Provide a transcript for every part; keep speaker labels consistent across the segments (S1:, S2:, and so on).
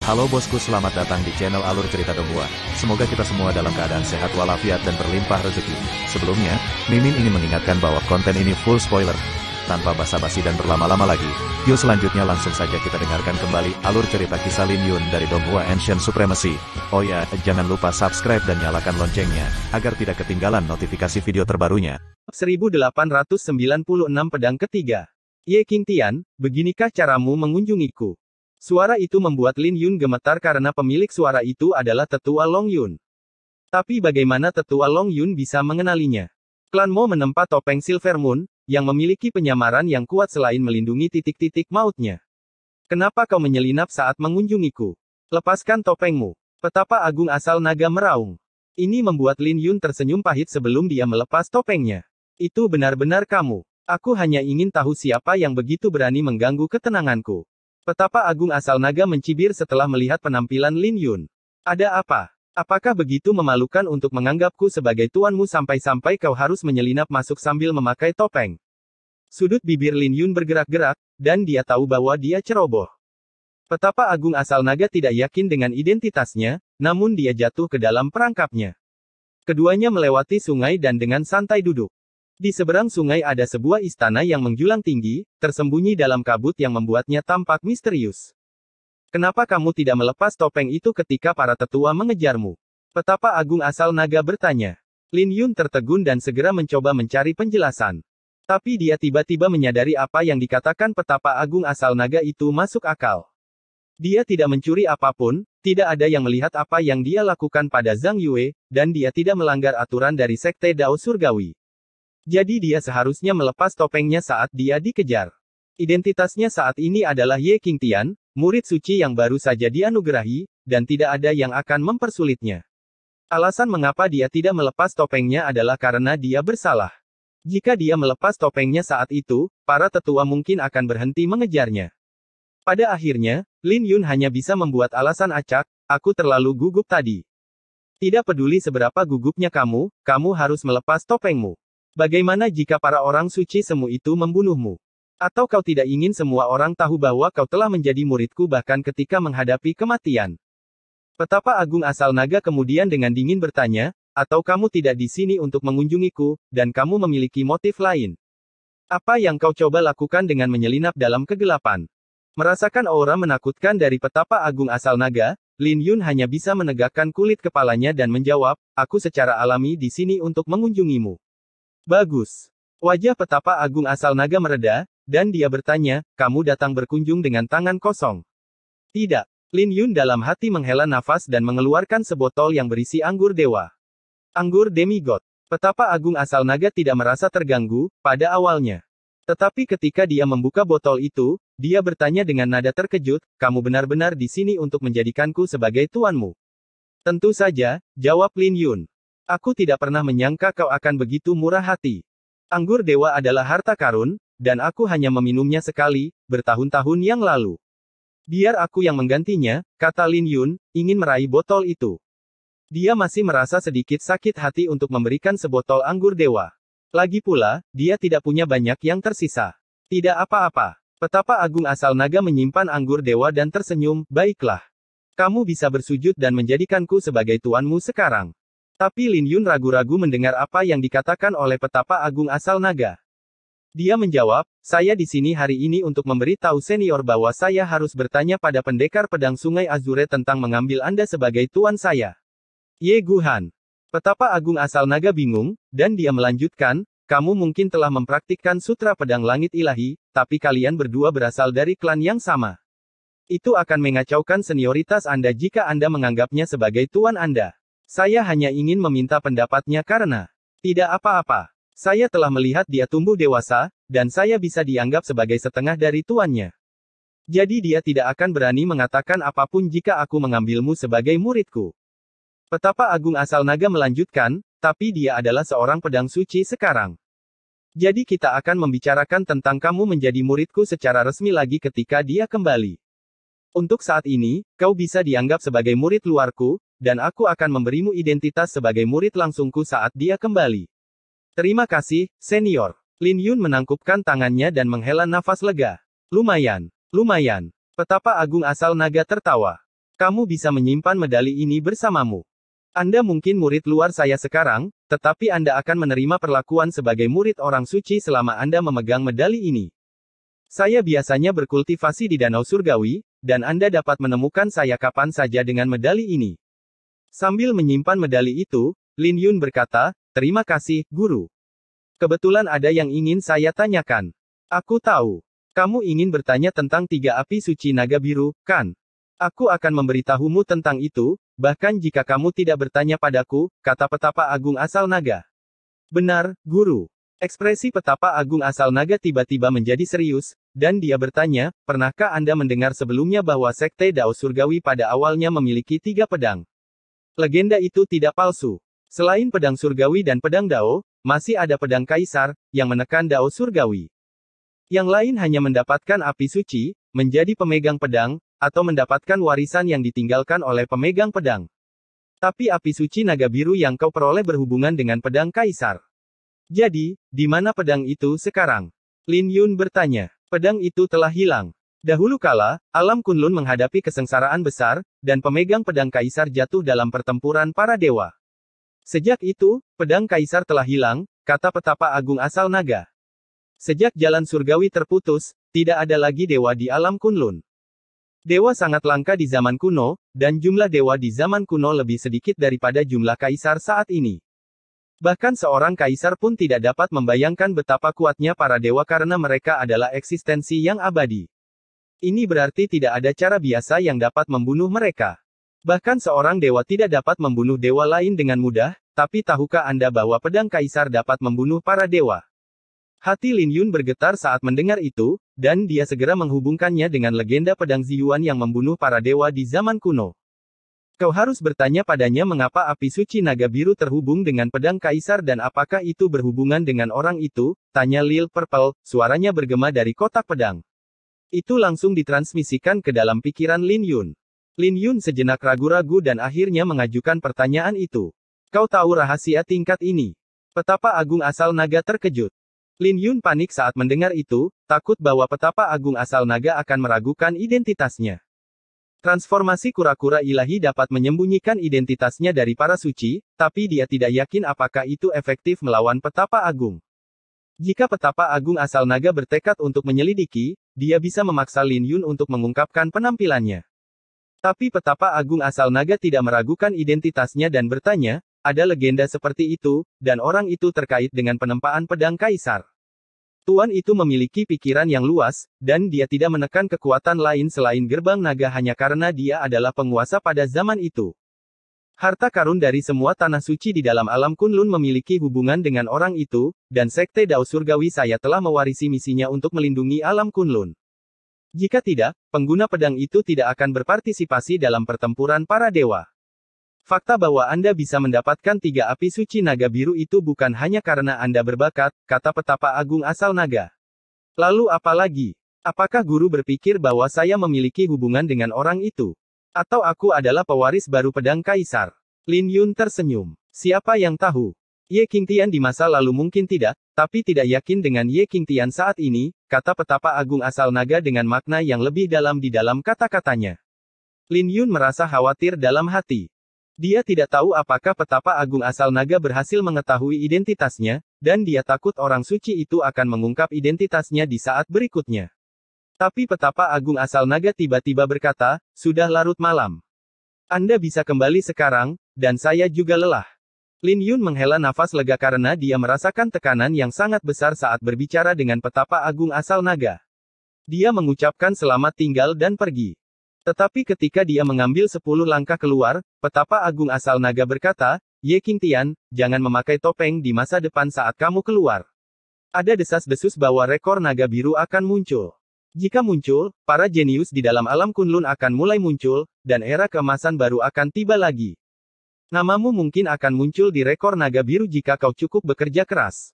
S1: Halo bosku, selamat datang di channel Alur Cerita Donghua. Semoga kita semua dalam keadaan sehat walafiat dan berlimpah rezeki. Sebelumnya, Mimin ingin mengingatkan bahwa konten ini full spoiler. Tanpa basa-basi dan berlama-lama lagi, yuk selanjutnya langsung saja kita dengarkan kembali alur cerita kisah Lin Yun dari Donghua Ancient Supremacy. Oh ya, jangan lupa subscribe dan nyalakan loncengnya, agar tidak ketinggalan notifikasi video terbarunya.
S2: 1896 Pedang Ketiga. Ye King Tian, beginikah caramu mengunjungiku? Suara itu membuat Lin Yun gemetar karena pemilik suara itu adalah Tetua Long Yun. Tapi bagaimana Tetua Long Yun bisa mengenalinya? Klan Mo menempa topeng Silver Moon, yang memiliki penyamaran yang kuat selain melindungi titik-titik mautnya. Kenapa kau menyelinap saat mengunjungiku? Lepaskan topengmu. Petapa Agung asal naga meraung. Ini membuat Lin Yun tersenyum pahit sebelum dia melepas topengnya. Itu benar-benar kamu. Aku hanya ingin tahu siapa yang begitu berani mengganggu ketenanganku. Petapa Agung asal naga mencibir setelah melihat penampilan Lin Yun. Ada apa? Apakah begitu memalukan untuk menganggapku sebagai tuanmu sampai-sampai kau harus menyelinap masuk sambil memakai topeng? Sudut bibir Lin Yun bergerak-gerak, dan dia tahu bahwa dia ceroboh. Petapa Agung asal naga tidak yakin dengan identitasnya, namun dia jatuh ke dalam perangkapnya. Keduanya melewati sungai dan dengan santai duduk. Di seberang sungai ada sebuah istana yang menjulang tinggi, tersembunyi dalam kabut yang membuatnya tampak misterius. Kenapa kamu tidak melepas topeng itu ketika para tetua mengejarmu? Petapa Agung asal naga bertanya. Lin Yun tertegun dan segera mencoba mencari penjelasan. Tapi dia tiba-tiba menyadari apa yang dikatakan Petapa Agung asal naga itu masuk akal. Dia tidak mencuri apapun, tidak ada yang melihat apa yang dia lakukan pada Zhang Yue, dan dia tidak melanggar aturan dari Sekte Dao Surgawi. Jadi dia seharusnya melepas topengnya saat dia dikejar. Identitasnya saat ini adalah Ye King Tian, murid suci yang baru saja dianugerahi, dan tidak ada yang akan mempersulitnya. Alasan mengapa dia tidak melepas topengnya adalah karena dia bersalah. Jika dia melepas topengnya saat itu, para tetua mungkin akan berhenti mengejarnya. Pada akhirnya, Lin Yun hanya bisa membuat alasan acak, aku terlalu gugup tadi. Tidak peduli seberapa gugupnya kamu harus melepas topengmu. Bagaimana jika para orang suci semu itu membunuhmu? Atau kau tidak ingin semua orang tahu bahwa kau telah menjadi muridku bahkan ketika menghadapi kematian? Petapa Agung asal naga kemudian dengan dingin bertanya, atau kamu tidak di sini untuk mengunjungiku, dan kamu memiliki motif lain? Apa yang kau coba lakukan dengan menyelinap dalam kegelapan? Merasakan aura menakutkan dari Petapa Agung asal naga, Lin Yun hanya bisa menegakkan kulit kepalanya dan menjawab, aku secara alami di sini untuk mengunjungimu. Bagus. Wajah Petapa Agung asal naga mereda, dan dia bertanya, kamu datang berkunjung dengan tangan kosong? Tidak. Lin Yun dalam hati menghela nafas dan mengeluarkan sebotol yang berisi anggur dewa. Anggur demigod. Petapa Agung asal naga tidak merasa terganggu, pada awalnya. Tetapi ketika dia membuka botol itu, dia bertanya dengan nada terkejut, kamu benar-benar di sini untuk menjadikanku sebagai tuanmu? Tentu saja, jawab Lin Yun. Aku tidak pernah menyangka kau akan begitu murah hati. Anggur dewa adalah harta karun, dan aku hanya meminumnya sekali, bertahun-tahun yang lalu. Biar aku yang menggantinya, kata Lin Yun, ingin meraih botol itu. Dia masih merasa sedikit sakit hati untuk memberikan sebotol anggur dewa. Lagi pula, dia tidak punya banyak yang tersisa. Tidak apa-apa. Petapa Agung asal naga menyimpan anggur dewa dan tersenyum, baiklah. Kamu bisa bersujud dan menjadikanku sebagai tuanmu sekarang. Tapi Lin Yun ragu-ragu mendengar apa yang dikatakan oleh Petapa Agung asal naga. Dia menjawab, saya di sini hari ini untuk memberi tahu senior bahwa saya harus bertanya pada pendekar pedang Sungai Azure tentang mengambil Anda sebagai tuan saya. Ye Guhan. Petapa Agung asal naga bingung, dan dia melanjutkan, kamu mungkin telah mempraktikkan sutra pedang langit ilahi, tapi kalian berdua berasal dari klan yang sama. Itu akan mengacaukan senioritas Anda jika Anda menganggapnya sebagai tuan Anda. Saya hanya ingin meminta pendapatnya karena, tidak apa-apa. Saya telah melihat dia tumbuh dewasa, dan saya bisa dianggap sebagai setengah dari tuannya. Jadi dia tidak akan berani mengatakan apapun jika aku mengambilmu sebagai muridku. Petapa Agung asal naga melanjutkan, tapi dia adalah seorang pedang suci sekarang. Jadi kita akan membicarakan tentang kamu menjadi muridku secara resmi lagi ketika dia kembali. Untuk saat ini, kau bisa dianggap sebagai murid luarku, dan aku akan memberimu identitas sebagai murid langsungku saat dia kembali. Terima kasih, senior. Lin Yun menangkupkan tangannya dan menghela nafas lega. Lumayan. Petapa Agung asal naga tertawa. Kamu bisa menyimpan medali ini bersamamu. Anda mungkin murid luar saya sekarang, tetapi Anda akan menerima perlakuan sebagai murid orang suci selama Anda memegang medali ini. Saya biasanya berkultivasi di Danau Surgawi, dan Anda dapat menemukan saya kapan saja dengan medali ini. Sambil menyimpan medali itu, Lin Yun berkata, "Terima kasih, Guru. Kebetulan ada yang ingin saya tanyakan. Aku tahu. Kamu ingin bertanya tentang 3 api suci naga biru, kan? Aku akan memberitahumu tentang itu, bahkan jika kamu tidak bertanya padaku," kata petapa agung asal naga. "Benar, Guru." Ekspresi petapa agung asal naga tiba-tiba menjadi serius, dan dia bertanya, "Pernahkah Anda mendengar sebelumnya bahwa Sekte Dao Surgawi pada awalnya memiliki 3 pedang? Legenda itu tidak palsu. Selain pedang surgawi dan pedang Dao, masih ada pedang kaisar, yang menekan Dao Surgawi. Yang lain hanya mendapatkan api suci, menjadi pemegang pedang, atau mendapatkan warisan yang ditinggalkan oleh pemegang pedang. Tapi api suci naga biru yang kau peroleh berhubungan dengan pedang kaisar. Jadi, di mana pedang itu sekarang?" Lin Yun bertanya. "Pedang itu telah hilang. Dahulu kala, alam Kunlun menghadapi kesengsaraan besar, dan pemegang pedang kaisar jatuh dalam pertempuran para dewa. Sejak itu, pedang kaisar telah hilang," kata petapa agung asal naga. "Sejak jalan surgawi terputus, tidak ada lagi dewa di alam Kunlun. Dewa sangat langka di zaman kuno, dan jumlah dewa di zaman kuno lebih sedikit daripada jumlah kaisar saat ini. Bahkan seorang kaisar pun tidak dapat membayangkan betapa kuatnya para dewa karena mereka adalah eksistensi yang abadi. Ini berarti tidak ada cara biasa yang dapat membunuh mereka. Bahkan seorang dewa tidak dapat membunuh dewa lain dengan mudah, tapi tahukah Anda bahwa pedang kaisar dapat membunuh para dewa?" Hati Lin Yun bergetar saat mendengar itu, dan dia segera menghubungkannya dengan legenda pedang Ziyuan yang membunuh para dewa di zaman kuno. "Kau harus bertanya padanya mengapa api suci naga biru terhubung dengan pedang kaisar dan apakah itu berhubungan dengan orang itu," tanya Lil Purple, suaranya bergema dari kotak pedang. Itu langsung ditransmisikan ke dalam pikiran Lin Yun. Lin Yun sejenak ragu-ragu dan akhirnya mengajukan pertanyaan itu. "Kau tahu rahasia tingkat ini?" Petapa agung asal naga terkejut. Lin Yun panik saat mendengar itu, takut bahwa petapa agung asal naga akan meragukan identitasnya. Transformasi kura-kura ilahi dapat menyembunyikan identitasnya dari para suci, tapi dia tidak yakin apakah itu efektif melawan petapa agung. Jika petapa agung asal naga bertekad untuk menyelidiki, dia bisa memaksa Lin Yun untuk mengungkapkan penampilannya. Tapi petapa agung asal naga tidak meragukan identitasnya dan bertanya, "Ada legenda seperti itu, dan orang itu terkait dengan penempaan pedang kaisar. Tuan itu memiliki pikiran yang luas, dan dia tidak menekan kekuatan lain selain gerbang naga hanya karena dia adalah penguasa pada zaman itu. Harta karun dari semua tanah suci di dalam alam Kunlun memiliki hubungan dengan orang itu, dan Sekte Dao Surgawi saya telah mewarisi misinya untuk melindungi alam Kunlun. Jika tidak, pengguna pedang itu tidak akan berpartisipasi dalam pertempuran para dewa. Fakta bahwa Anda bisa mendapatkan 3 api suci naga biru itu bukan hanya karena Anda berbakat," kata petapa agung asal naga. "Lalu apa lagi? Apakah Guru berpikir bahwa saya memiliki hubungan dengan orang itu? Atau aku adalah pewaris baru pedang kaisar?" Lin Yun tersenyum. "Siapa yang tahu? Ye Qingtian di masa lalu mungkin tidak, tapi tidak yakin dengan Ye Qingtian saat ini," kata petapa agung asal naga dengan makna yang lebih dalam di dalam kata-katanya. Lin Yun merasa khawatir dalam hati. Dia tidak tahu apakah petapa agung asal naga berhasil mengetahui identitasnya, dan dia takut orang suci itu akan mengungkap identitasnya di saat berikutnya. Tapi petapa agung asal naga tiba-tiba berkata, "Sudah larut malam. Anda bisa kembali sekarang, dan saya juga lelah." Lin Yun menghela nafas lega karena dia merasakan tekanan yang sangat besar saat berbicara dengan petapa agung asal naga. Dia mengucapkan selamat tinggal dan pergi. Tetapi ketika dia mengambil 10 langkah keluar, petapa agung asal naga berkata, "Ye Qingtian, jangan memakai topeng di masa depan saat kamu keluar. Ada desas-desus bahwa rekor naga biru akan muncul. Jika muncul, para jenius di dalam alam Kunlun akan mulai muncul, dan era keemasan baru akan tiba lagi. Namamu mungkin akan muncul di rekor naga biru jika kau cukup bekerja keras."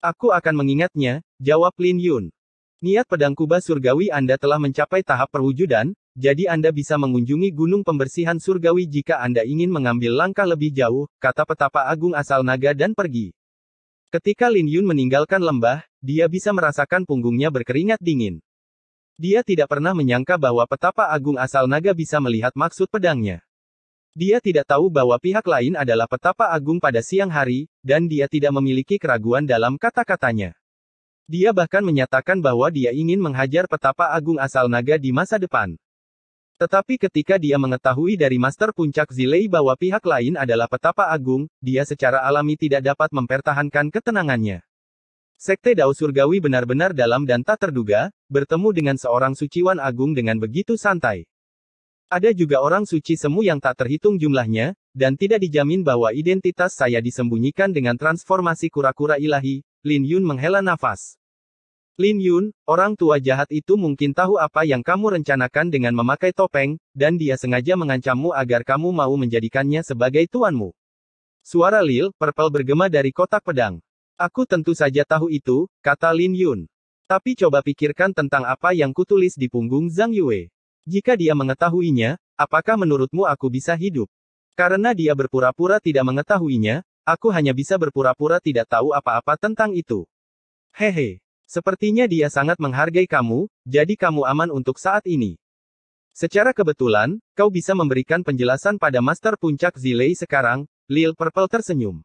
S2: "Aku akan mengingatnya," jawab Lin Yun. "Niat pedang kubah surgawi Anda telah mencapai tahap perwujudan, jadi Anda bisa mengunjungi gunung pembersihan surgawi jika Anda ingin mengambil langkah lebih jauh," kata petapa agung asal naga dan pergi. Ketika Lin Yun meninggalkan lembah, dia bisa merasakan punggungnya berkeringat dingin. Dia tidak pernah menyangka bahwa petapa agung asal naga bisa melihat maksud pedangnya. Dia tidak tahu bahwa pihak lain adalah petapa agung pada siang hari, dan dia tidak memiliki keraguan dalam kata-katanya. Dia bahkan menyatakan bahwa dia ingin menghajar petapa agung asal naga di masa depan. Tetapi ketika dia mengetahui dari Master Puncak Zilei bahwa pihak lain adalah petapa agung, dia secara alami tidak dapat mempertahankan ketenangannya. Sekte Dao Surgawi benar-benar dalam dan tak terduga, bertemu dengan seorang suciwan agung dengan begitu santai. Ada juga orang suci semu yang tak terhitung jumlahnya, dan tidak dijamin bahwa identitas saya disembunyikan dengan transformasi kura-kura ilahi. Lin Yun menghela nafas. Lin Yun, orang tua jahat itu mungkin tahu apa yang kamu rencanakan dengan memakai topeng, dan dia sengaja mengancammu agar kamu mau menjadikannya sebagai tuanmu. Suara Lil Purple bergema dari kotak pedang. Aku tentu saja tahu itu, kata Lin Yun. Tapi coba pikirkan tentang apa yang kutulis di punggung Zhang Yue. Jika dia mengetahuinya, apakah menurutmu aku bisa hidup? Karena dia berpura-pura tidak mengetahuinya, aku hanya bisa berpura-pura tidak tahu apa-apa tentang itu. Hehe. Sepertinya dia sangat menghargai kamu, jadi kamu aman untuk saat ini. Secara kebetulan, kau bisa memberikan penjelasan pada Master Puncak Zilei sekarang. Lil Purple tersenyum.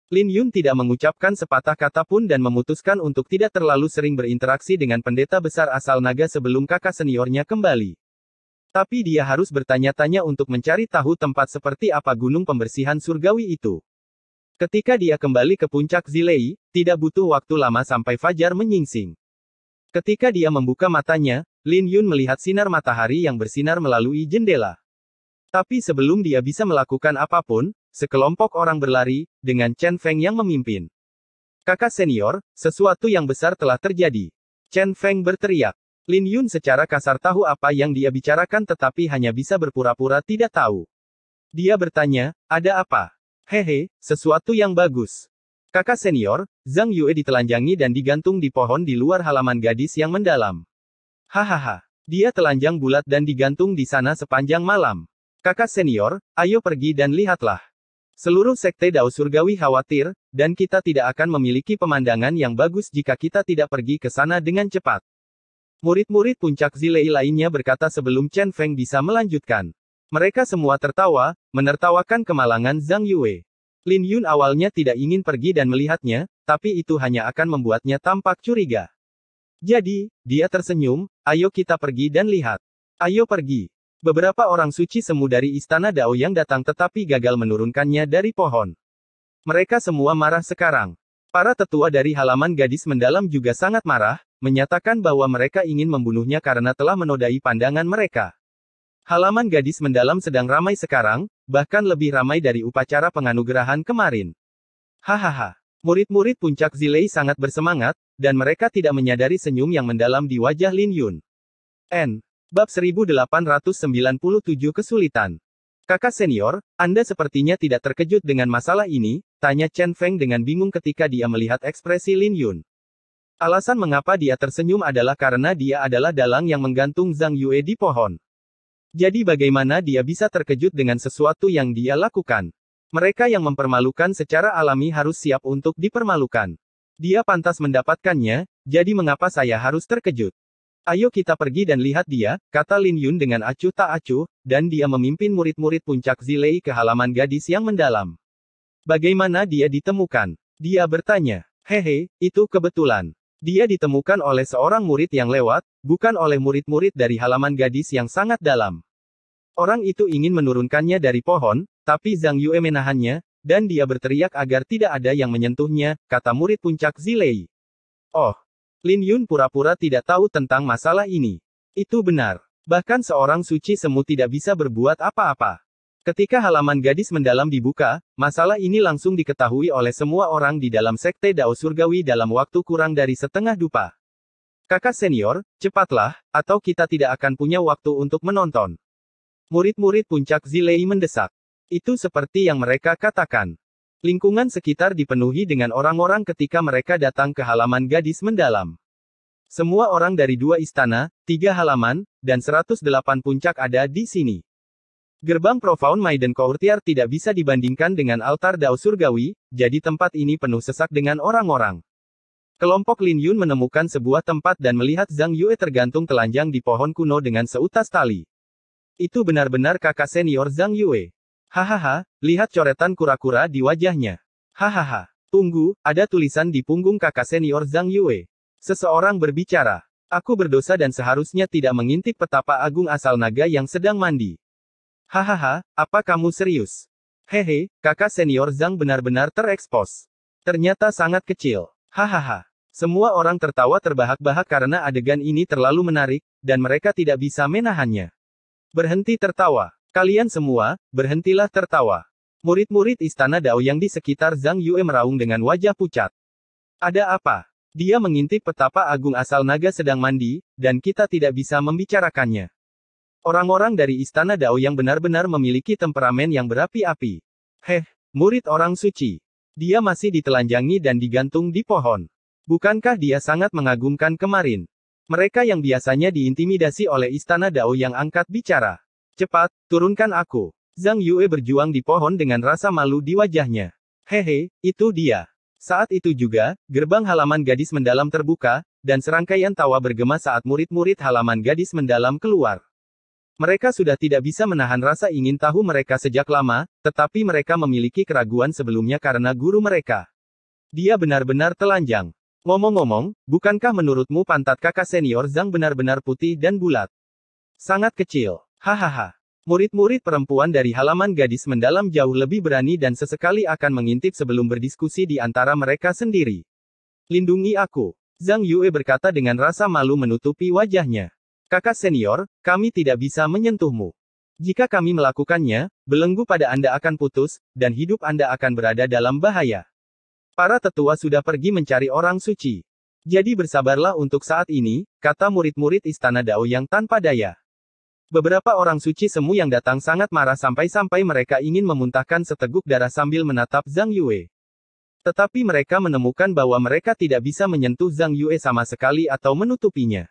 S2: Lin Yun tidak mengucapkan sepatah kata pun dan memutuskan untuk tidak terlalu sering berinteraksi dengan pendeta besar asal naga sebelum kakak seniornya kembali. Tapi dia harus bertanya-tanya untuk mencari tahu tempat seperti apa gunung pembersihan surgawi itu. Ketika dia kembali ke puncak Zilei, tidak butuh waktu lama sampai fajar menyingsing. Ketika dia membuka matanya, Lin Yun melihat sinar matahari yang bersinar melalui jendela. Tapi sebelum dia bisa melakukan apapun, sekelompok orang berlari, dengan Chen Feng yang memimpin. Kakak senior, sesuatu yang besar telah terjadi. Chen Feng berteriak. Lin Yun secara kasar tahu apa yang dia bicarakan tetapi hanya bisa berpura-pura tidak tahu. Dia bertanya, ada apa? Hehe, sesuatu yang bagus. Kakak senior, Zhang Yue ditelanjangi dan digantung di pohon di luar halaman gadis yang mendalam. Hahaha. Dia telanjang bulat dan digantung di sana sepanjang malam. Kakak senior, ayo pergi dan lihatlah. Seluruh sekte Dao Surgawi khawatir, dan kita tidak akan memiliki pemandangan yang bagus jika kita tidak pergi ke sana dengan cepat. Murid-murid puncak Zilei lainnya berkata sebelum Chen Feng bisa melanjutkan. Mereka semua tertawa, menertawakan kemalangan Zhang Yue. Lin Yun awalnya tidak ingin pergi dan melihatnya, tapi itu hanya akan membuatnya tampak curiga. Jadi, dia tersenyum, ayo kita pergi dan lihat. Ayo pergi. Beberapa orang suci semu dari istana Dao yang datang tetapi gagal menurunkannya dari pohon. Mereka semua marah sekarang. Para tetua dari halaman gadis mendalam juga sangat marah, menyatakan bahwa mereka ingin membunuhnya karena telah menodai pandangan mereka. Halaman gadis mendalam sedang ramai sekarang, bahkan lebih ramai dari upacara penganugerahan kemarin. Hahaha. Murid-murid puncak Zilei sangat bersemangat, dan mereka tidak menyadari senyum yang mendalam di wajah Lin Yun. Bab 1897 Kesulitan. Kakak senior, Anda sepertinya tidak terkejut dengan masalah ini, tanya Chen Feng dengan bingung ketika dia melihat ekspresi Lin Yun. Alasan mengapa dia tersenyum adalah karena dia adalah dalang yang menggantung Zhang Yue di pohon. Jadi bagaimana dia bisa terkejut dengan sesuatu yang dia lakukan? Mereka yang mempermalukan secara alami harus siap untuk dipermalukan. Dia pantas mendapatkannya, jadi mengapa saya harus terkejut? Ayo kita pergi dan lihat dia, kata Lin Yun dengan acuh tak acuh, dan dia memimpin murid-murid puncak Zilei ke halaman gadis yang mendalam. Bagaimana dia ditemukan? Dia bertanya. Hehe, itu kebetulan. Dia ditemukan oleh seorang murid yang lewat, bukan oleh murid-murid dari halaman gadis yang sangat dalam. Orang itu ingin menurunkannya dari pohon, tapi Zhang Yue menahannya, dan dia berteriak agar tidak ada yang menyentuhnya, kata murid puncak Zilei. Oh. Lin Yun pura-pura tidak tahu tentang masalah ini. Itu benar. Bahkan seorang suci semu tidak bisa berbuat apa-apa. Ketika halaman gadis mendalam dibuka, masalah ini langsung diketahui oleh semua orang di dalam sekte Dao Surgawi dalam waktu kurang dari setengah dupa. Kakak senior, cepatlah, atau kita tidak akan punya waktu untuk menonton. Murid-murid puncak Zilei mendesak. Itu seperti yang mereka katakan. Lingkungan sekitar dipenuhi dengan orang-orang ketika mereka datang ke halaman gadis mendalam. Semua orang dari 2 istana, 3 halaman, dan 108 puncak ada di sini. Gerbang Profound Maiden Courtyard tidak bisa dibandingkan dengan altar Dao Surgawi, jadi tempat ini penuh sesak dengan orang-orang. Kelompok Lin Yun menemukan sebuah tempat dan melihat Zhang Yue tergantung telanjang di pohon kuno dengan seutas tali. Itu benar-benar kakak senior Zhang Yue. Hahaha, lihat coretan kura-kura di wajahnya. Hahaha, tunggu, ada tulisan di punggung kakak senior Zhang Yue. Seseorang berbicara. Aku berdosa dan seharusnya tidak mengintip petapa agung asal naga yang sedang mandi. Hahaha, apa kamu serius? Hehe, kakak senior Zhang benar-benar terekspos. Ternyata sangat kecil. Hahaha. Semua orang tertawa terbahak-bahak karena adegan ini terlalu menarik, dan mereka tidak bisa menahannya. Berhenti tertawa. Kalian semua, berhentilah tertawa. Murid-murid istana Dao yang di sekitar Zhang Yue meraung dengan wajah pucat. Ada apa? Dia mengintip petapa agung asal naga sedang mandi, dan kita tidak bisa membicarakannya. Orang-orang dari istana Dao yang benar-benar memiliki temperamen yang berapi-api. Murid orang suci. Dia masih ditelanjangi dan digantung di pohon. Bukankah dia sangat mengagumkan kemarin? Mereka yang biasanya diintimidasi oleh istana Dao yang angkat bicara. Cepat, turunkan aku. Zhang Yue berjuang di pohon dengan rasa malu di wajahnya. Hehe, itu dia. Saat itu juga, gerbang halaman gadis mendalam terbuka, dan serangkaian tawa bergema saat murid-murid halaman gadis mendalam keluar. Mereka sudah tidak bisa menahan rasa ingin tahu mereka sejak lama, tetapi mereka memiliki keraguan sebelumnya karena guru mereka. Dia benar-benar telanjang. Ngomong-ngomong, bukankah menurutmu pantat kakak senior Zhang benar-benar putih dan bulat? Sangat kecil. Hahaha. Murid-murid perempuan dari halaman gadis mendalam jauh lebih berani dan sesekali akan mengintip sebelum berdiskusi di antara mereka sendiri. Lindungi aku. Zhang Yue berkata dengan rasa malu menutupi wajahnya. Kakak senior, kami tidak bisa menyentuhmu. Jika kami melakukannya, belenggu pada Anda akan putus, dan hidup Anda akan berada dalam bahaya. Para tetua sudah pergi mencari orang suci. Jadi bersabarlah untuk saat ini, kata murid-murid istana Dao yang tanpa daya. Beberapa orang suci semu yang datang sangat marah sampai-sampai mereka ingin memuntahkan seteguk darah sambil menatap Zhang Yue. Tetapi mereka menemukan bahwa mereka tidak bisa menyentuh Zhang Yue sama sekali atau menutupinya.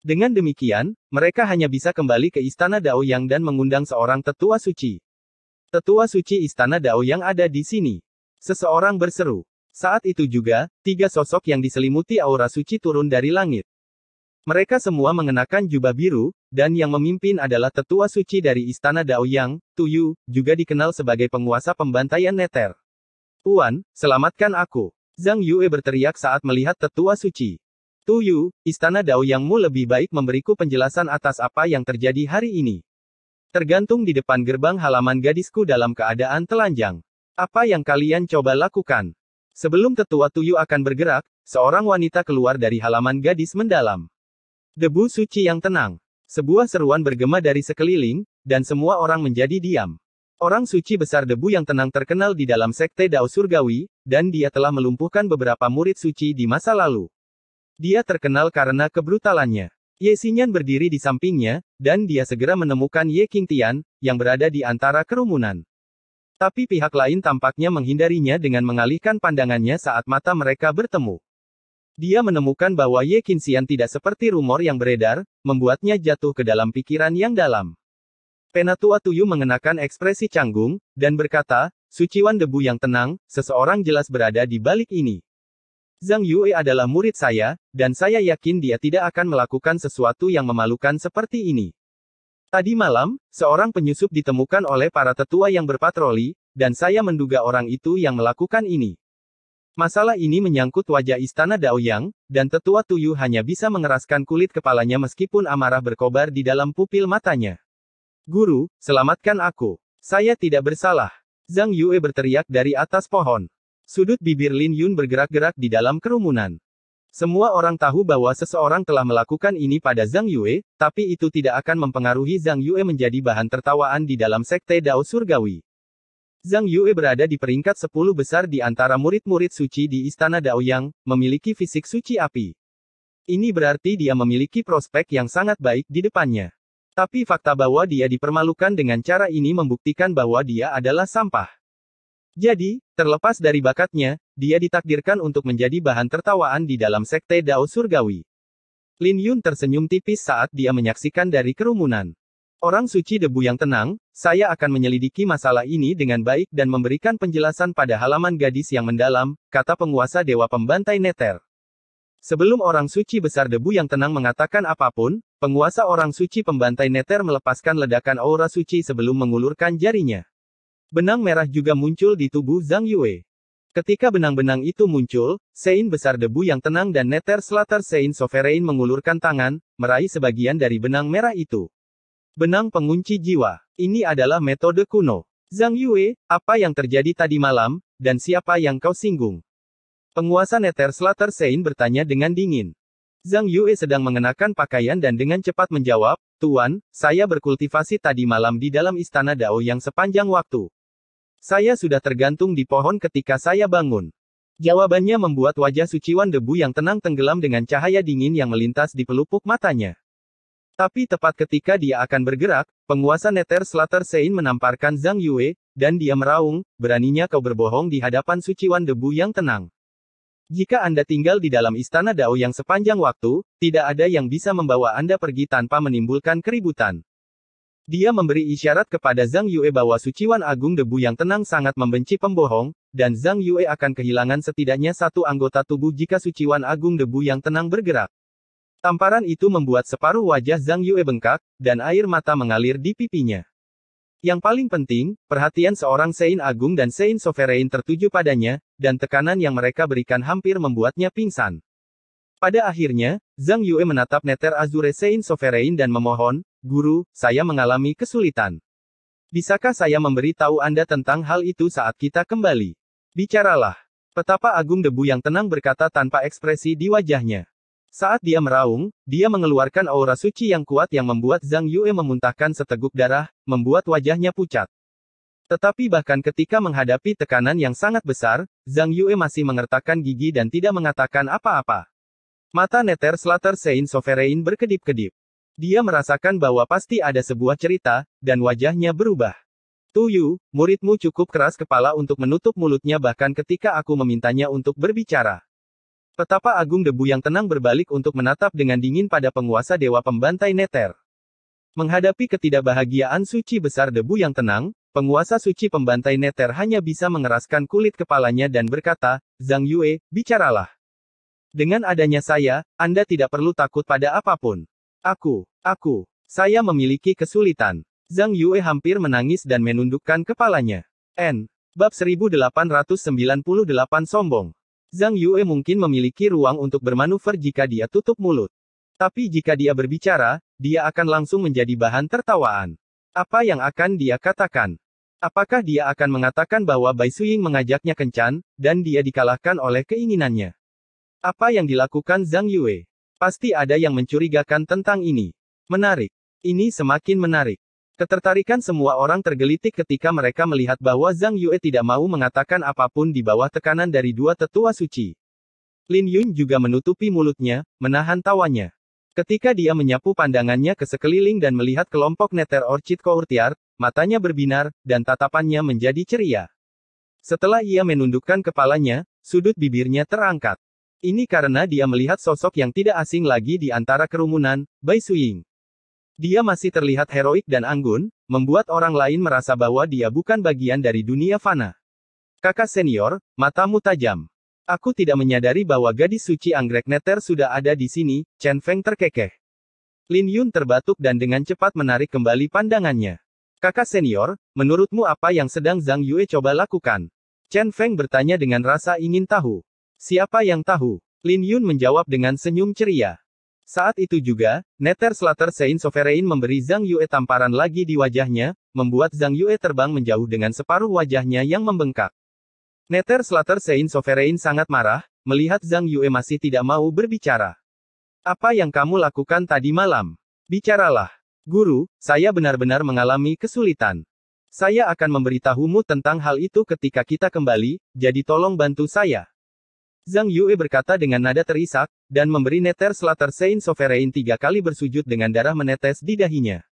S2: Dengan demikian, mereka hanya bisa kembali ke istana Dao Yang dan mengundang seorang tetua suci. Tetua suci istana Dao Yang ada di sini. Seseorang berseru. Saat itu juga, 3 sosok yang diselimuti aura suci turun dari langit. Mereka semua mengenakan jubah biru, dan yang memimpin adalah tetua suci dari istana Dao Yang, Tuyu, juga dikenal sebagai penguasa pembantaian neter. Tuan, selamatkan aku. Zhang Yue berteriak saat melihat tetua suci. Tuyu, istana Dao Yangmu lebih baik memberiku penjelasan atas apa yang terjadi hari ini. Tergantung di depan gerbang halaman gadisku dalam keadaan telanjang. Apa yang kalian coba lakukan? Sebelum tetua Tuyu akan bergerak, seorang wanita keluar dari halaman gadis mendalam. Debu suci yang tenang. Sebuah seruan bergema dari sekeliling, dan semua orang menjadi diam. Orang suci besar debu yang tenang terkenal di dalam sekte Dao Surgawi, dan dia telah melumpuhkan beberapa murid suci di masa lalu. Dia terkenal karena kebrutalannya. Ye Xinyan berdiri di sampingnya, dan dia segera menemukan Ye Qingtian, yang berada di antara kerumunan. Tapi pihak lain tampaknya menghindarinya dengan mengalihkan pandangannya saat mata mereka bertemu. Dia menemukan bahwa Ye Qingtian tidak seperti rumor yang beredar, membuatnya jatuh ke dalam pikiran yang dalam. Penatua Tuyu mengenakan ekspresi canggung, dan berkata, "Suciwan debu yang tenang, seseorang jelas berada di balik ini. Zhang Yue adalah murid saya, dan saya yakin dia tidak akan melakukan sesuatu yang memalukan seperti ini." Tadi malam, seorang penyusup ditemukan oleh para tetua yang berpatroli, dan saya menduga orang itu yang melakukan ini. Masalah ini menyangkut wajah istana Dao Yang, dan tetua Tuyu hanya bisa mengeraskan kulit kepalanya meskipun amarah berkobar di dalam pupil matanya. "Guru, selamatkan aku. Saya tidak bersalah." Zhang Yue berteriak dari atas pohon. Sudut bibir Lin Yun bergerak-gerak di dalam kerumunan. Semua orang tahu bahwa seseorang telah melakukan ini pada Zhang Yue, tapi itu tidak akan mempengaruhi Zhang Yue menjadi bahan tertawaan di dalam sekte Dao Surgawi. Zhang Yue berada di peringkat 10 besar di antara murid-murid suci di istana Dao Yang, memiliki fisik suci api. Ini berarti dia memiliki prospek yang sangat baik di depannya. Tapi fakta bahwa dia dipermalukan dengan cara ini membuktikan bahwa dia adalah sampah. Jadi, terlepas dari bakatnya, dia ditakdirkan untuk menjadi bahan tertawaan di dalam sekte Dao Surgawi. Lin Yun tersenyum tipis saat dia menyaksikan dari kerumunan. Orang suci debu yang tenang, saya akan menyelidiki masalah ini dengan baik dan memberikan penjelasan pada halaman gadis yang mendalam, kata penguasa Dewa Pembantai Neter. Sebelum orang suci besar debu yang tenang mengatakan apapun, penguasa orang suci pembantai Nether melepaskan ledakan aura suci sebelum mengulurkan jarinya. Benang merah juga muncul di tubuh Zhang Yue. Ketika benang-benang itu muncul, Sein besar debu yang tenang dan Nether Slater Sein Sovereign mengulurkan tangan, meraih sebagian dari benang merah itu. Benang pengunci jiwa. Ini adalah metode kuno. Zhang Yue, apa yang terjadi tadi malam, dan siapa yang kau singgung? Penguasa Nether Slater Sein bertanya dengan dingin. Zhang Yue sedang mengenakan pakaian dan dengan cepat menjawab, Tuan, saya berkultivasi tadi malam di dalam istana Dao yang sepanjang waktu. Saya sudah tergantung di pohon ketika saya bangun. Jawabannya membuat wajah suciwan debu yang tenang tenggelam dengan cahaya dingin yang melintas di pelupuk matanya. Tapi tepat ketika dia akan bergerak, penguasa Nether Slater Sein menamparkan Zhang Yue, dan dia meraung, beraninya kau berbohong di hadapan suciwan debu yang tenang. Jika Anda tinggal di dalam istana Dao yang sepanjang waktu, tidak ada yang bisa membawa Anda pergi tanpa menimbulkan keributan. Dia memberi isyarat kepada Zhang Yue bahwa suciwan agung debu yang tenang sangat membenci pembohong, dan Zhang Yue akan kehilangan setidaknya satu anggota tubuh jika suciwan agung debu yang tenang bergerak. Tamparan itu membuat separuh wajah Zhang Yue bengkak, dan air mata mengalir di pipinya. Yang paling penting, perhatian seorang Sein Agung dan Sein Sovereign tertuju padanya, dan tekanan yang mereka berikan hampir membuatnya pingsan. Pada akhirnya, Zhang Yue menatap Nether Azure Sein Sovereign dan memohon, Guru, saya mengalami kesulitan. Bisakah saya memberi tahu Anda tentang hal itu saat kita kembali? Bicaralah. Petapa Agung Debu yang tenang berkata tanpa ekspresi di wajahnya. Saat dia meraung, dia mengeluarkan aura suci yang kuat yang membuat Zhang Yue memuntahkan seteguk darah, membuat wajahnya pucat. Tetapi bahkan ketika menghadapi tekanan yang sangat besar, Zhang Yue masih mengertakkan gigi dan tidak mengatakan apa-apa. Mata Nether Slater Sein Sovereign berkedip-kedip. Dia merasakan bahwa pasti ada sebuah cerita, dan wajahnya berubah. Tuyu, muridmu cukup keras kepala untuk menutup mulutnya bahkan ketika aku memintanya untuk berbicara. Petapa Agung Debu yang tenang berbalik untuk menatap dengan dingin pada penguasa Dewa Pembantai Nether. Menghadapi ketidakbahagiaan suci besar debu yang tenang, penguasa suci pembantai Nether hanya bisa mengeraskan kulit kepalanya dan berkata, Zhang Yue, bicaralah. Dengan adanya saya, Anda tidak perlu takut pada apapun. Saya memiliki kesulitan. Zhang Yue hampir menangis dan menundukkan kepalanya. Bab 1898 sombong. Zhang Yue mungkin memiliki ruang untuk bermanuver jika dia tutup mulut. Tapi jika dia berbicara, dia akan langsung menjadi bahan tertawaan. Apa yang akan dia katakan? Apakah dia akan mengatakan bahwa Bai Suiying mengajaknya kencan, dan dia dikalahkan oleh keinginannya? Apa yang dilakukan Zhang Yue? Pasti ada yang mencurigakan tentang ini. Menarik. Ini semakin menarik. Ketertarikan semua orang tergelitik ketika mereka melihat bahwa Zhang Yue tidak mau mengatakan apapun di bawah tekanan dari dua tetua suci. Lin Yun juga menutupi mulutnya, menahan tawanya. Ketika dia menyapu pandangannya ke sekeliling dan melihat kelompok Nether Orchid Courtyard, matanya berbinar, dan tatapannya menjadi ceria. Setelah ia menundukkan kepalanya, sudut bibirnya terangkat. Ini karena dia melihat sosok yang tidak asing lagi di antara kerumunan, Bai Suiying. Dia masih terlihat heroik dan anggun, membuat orang lain merasa bahwa dia bukan bagian dari dunia fana. Kakak senior, matamu tajam. Aku tidak menyadari bahwa gadis suci anggrek Nether sudah ada di sini, Chen Feng terkekeh. Lin Yun terbatuk dan dengan cepat menarik kembali pandangannya. Kakak senior, menurutmu apa yang sedang Zhang Yue coba lakukan? Chen Feng bertanya dengan rasa ingin tahu. Siapa yang tahu? Lin Yun menjawab dengan senyum ceria. Saat itu juga, Nether Slater Sein Sovereign memberi Zhang Yue tamparan lagi di wajahnya, membuat Zhang Yue terbang menjauh dengan separuh wajahnya yang membengkak. Nether Slater Sein Sovereign sangat marah, melihat Zhang Yue masih tidak mau berbicara. Apa yang kamu lakukan tadi malam? Bicaralah. Guru, saya benar-benar mengalami kesulitan. Saya akan memberitahumu tentang hal itu ketika kita kembali, jadi tolong bantu saya. Zhang Yue berkata dengan nada terisak, dan memberi Nether Slater Sein Sovereign 3 kali bersujud dengan darah menetes di dahinya.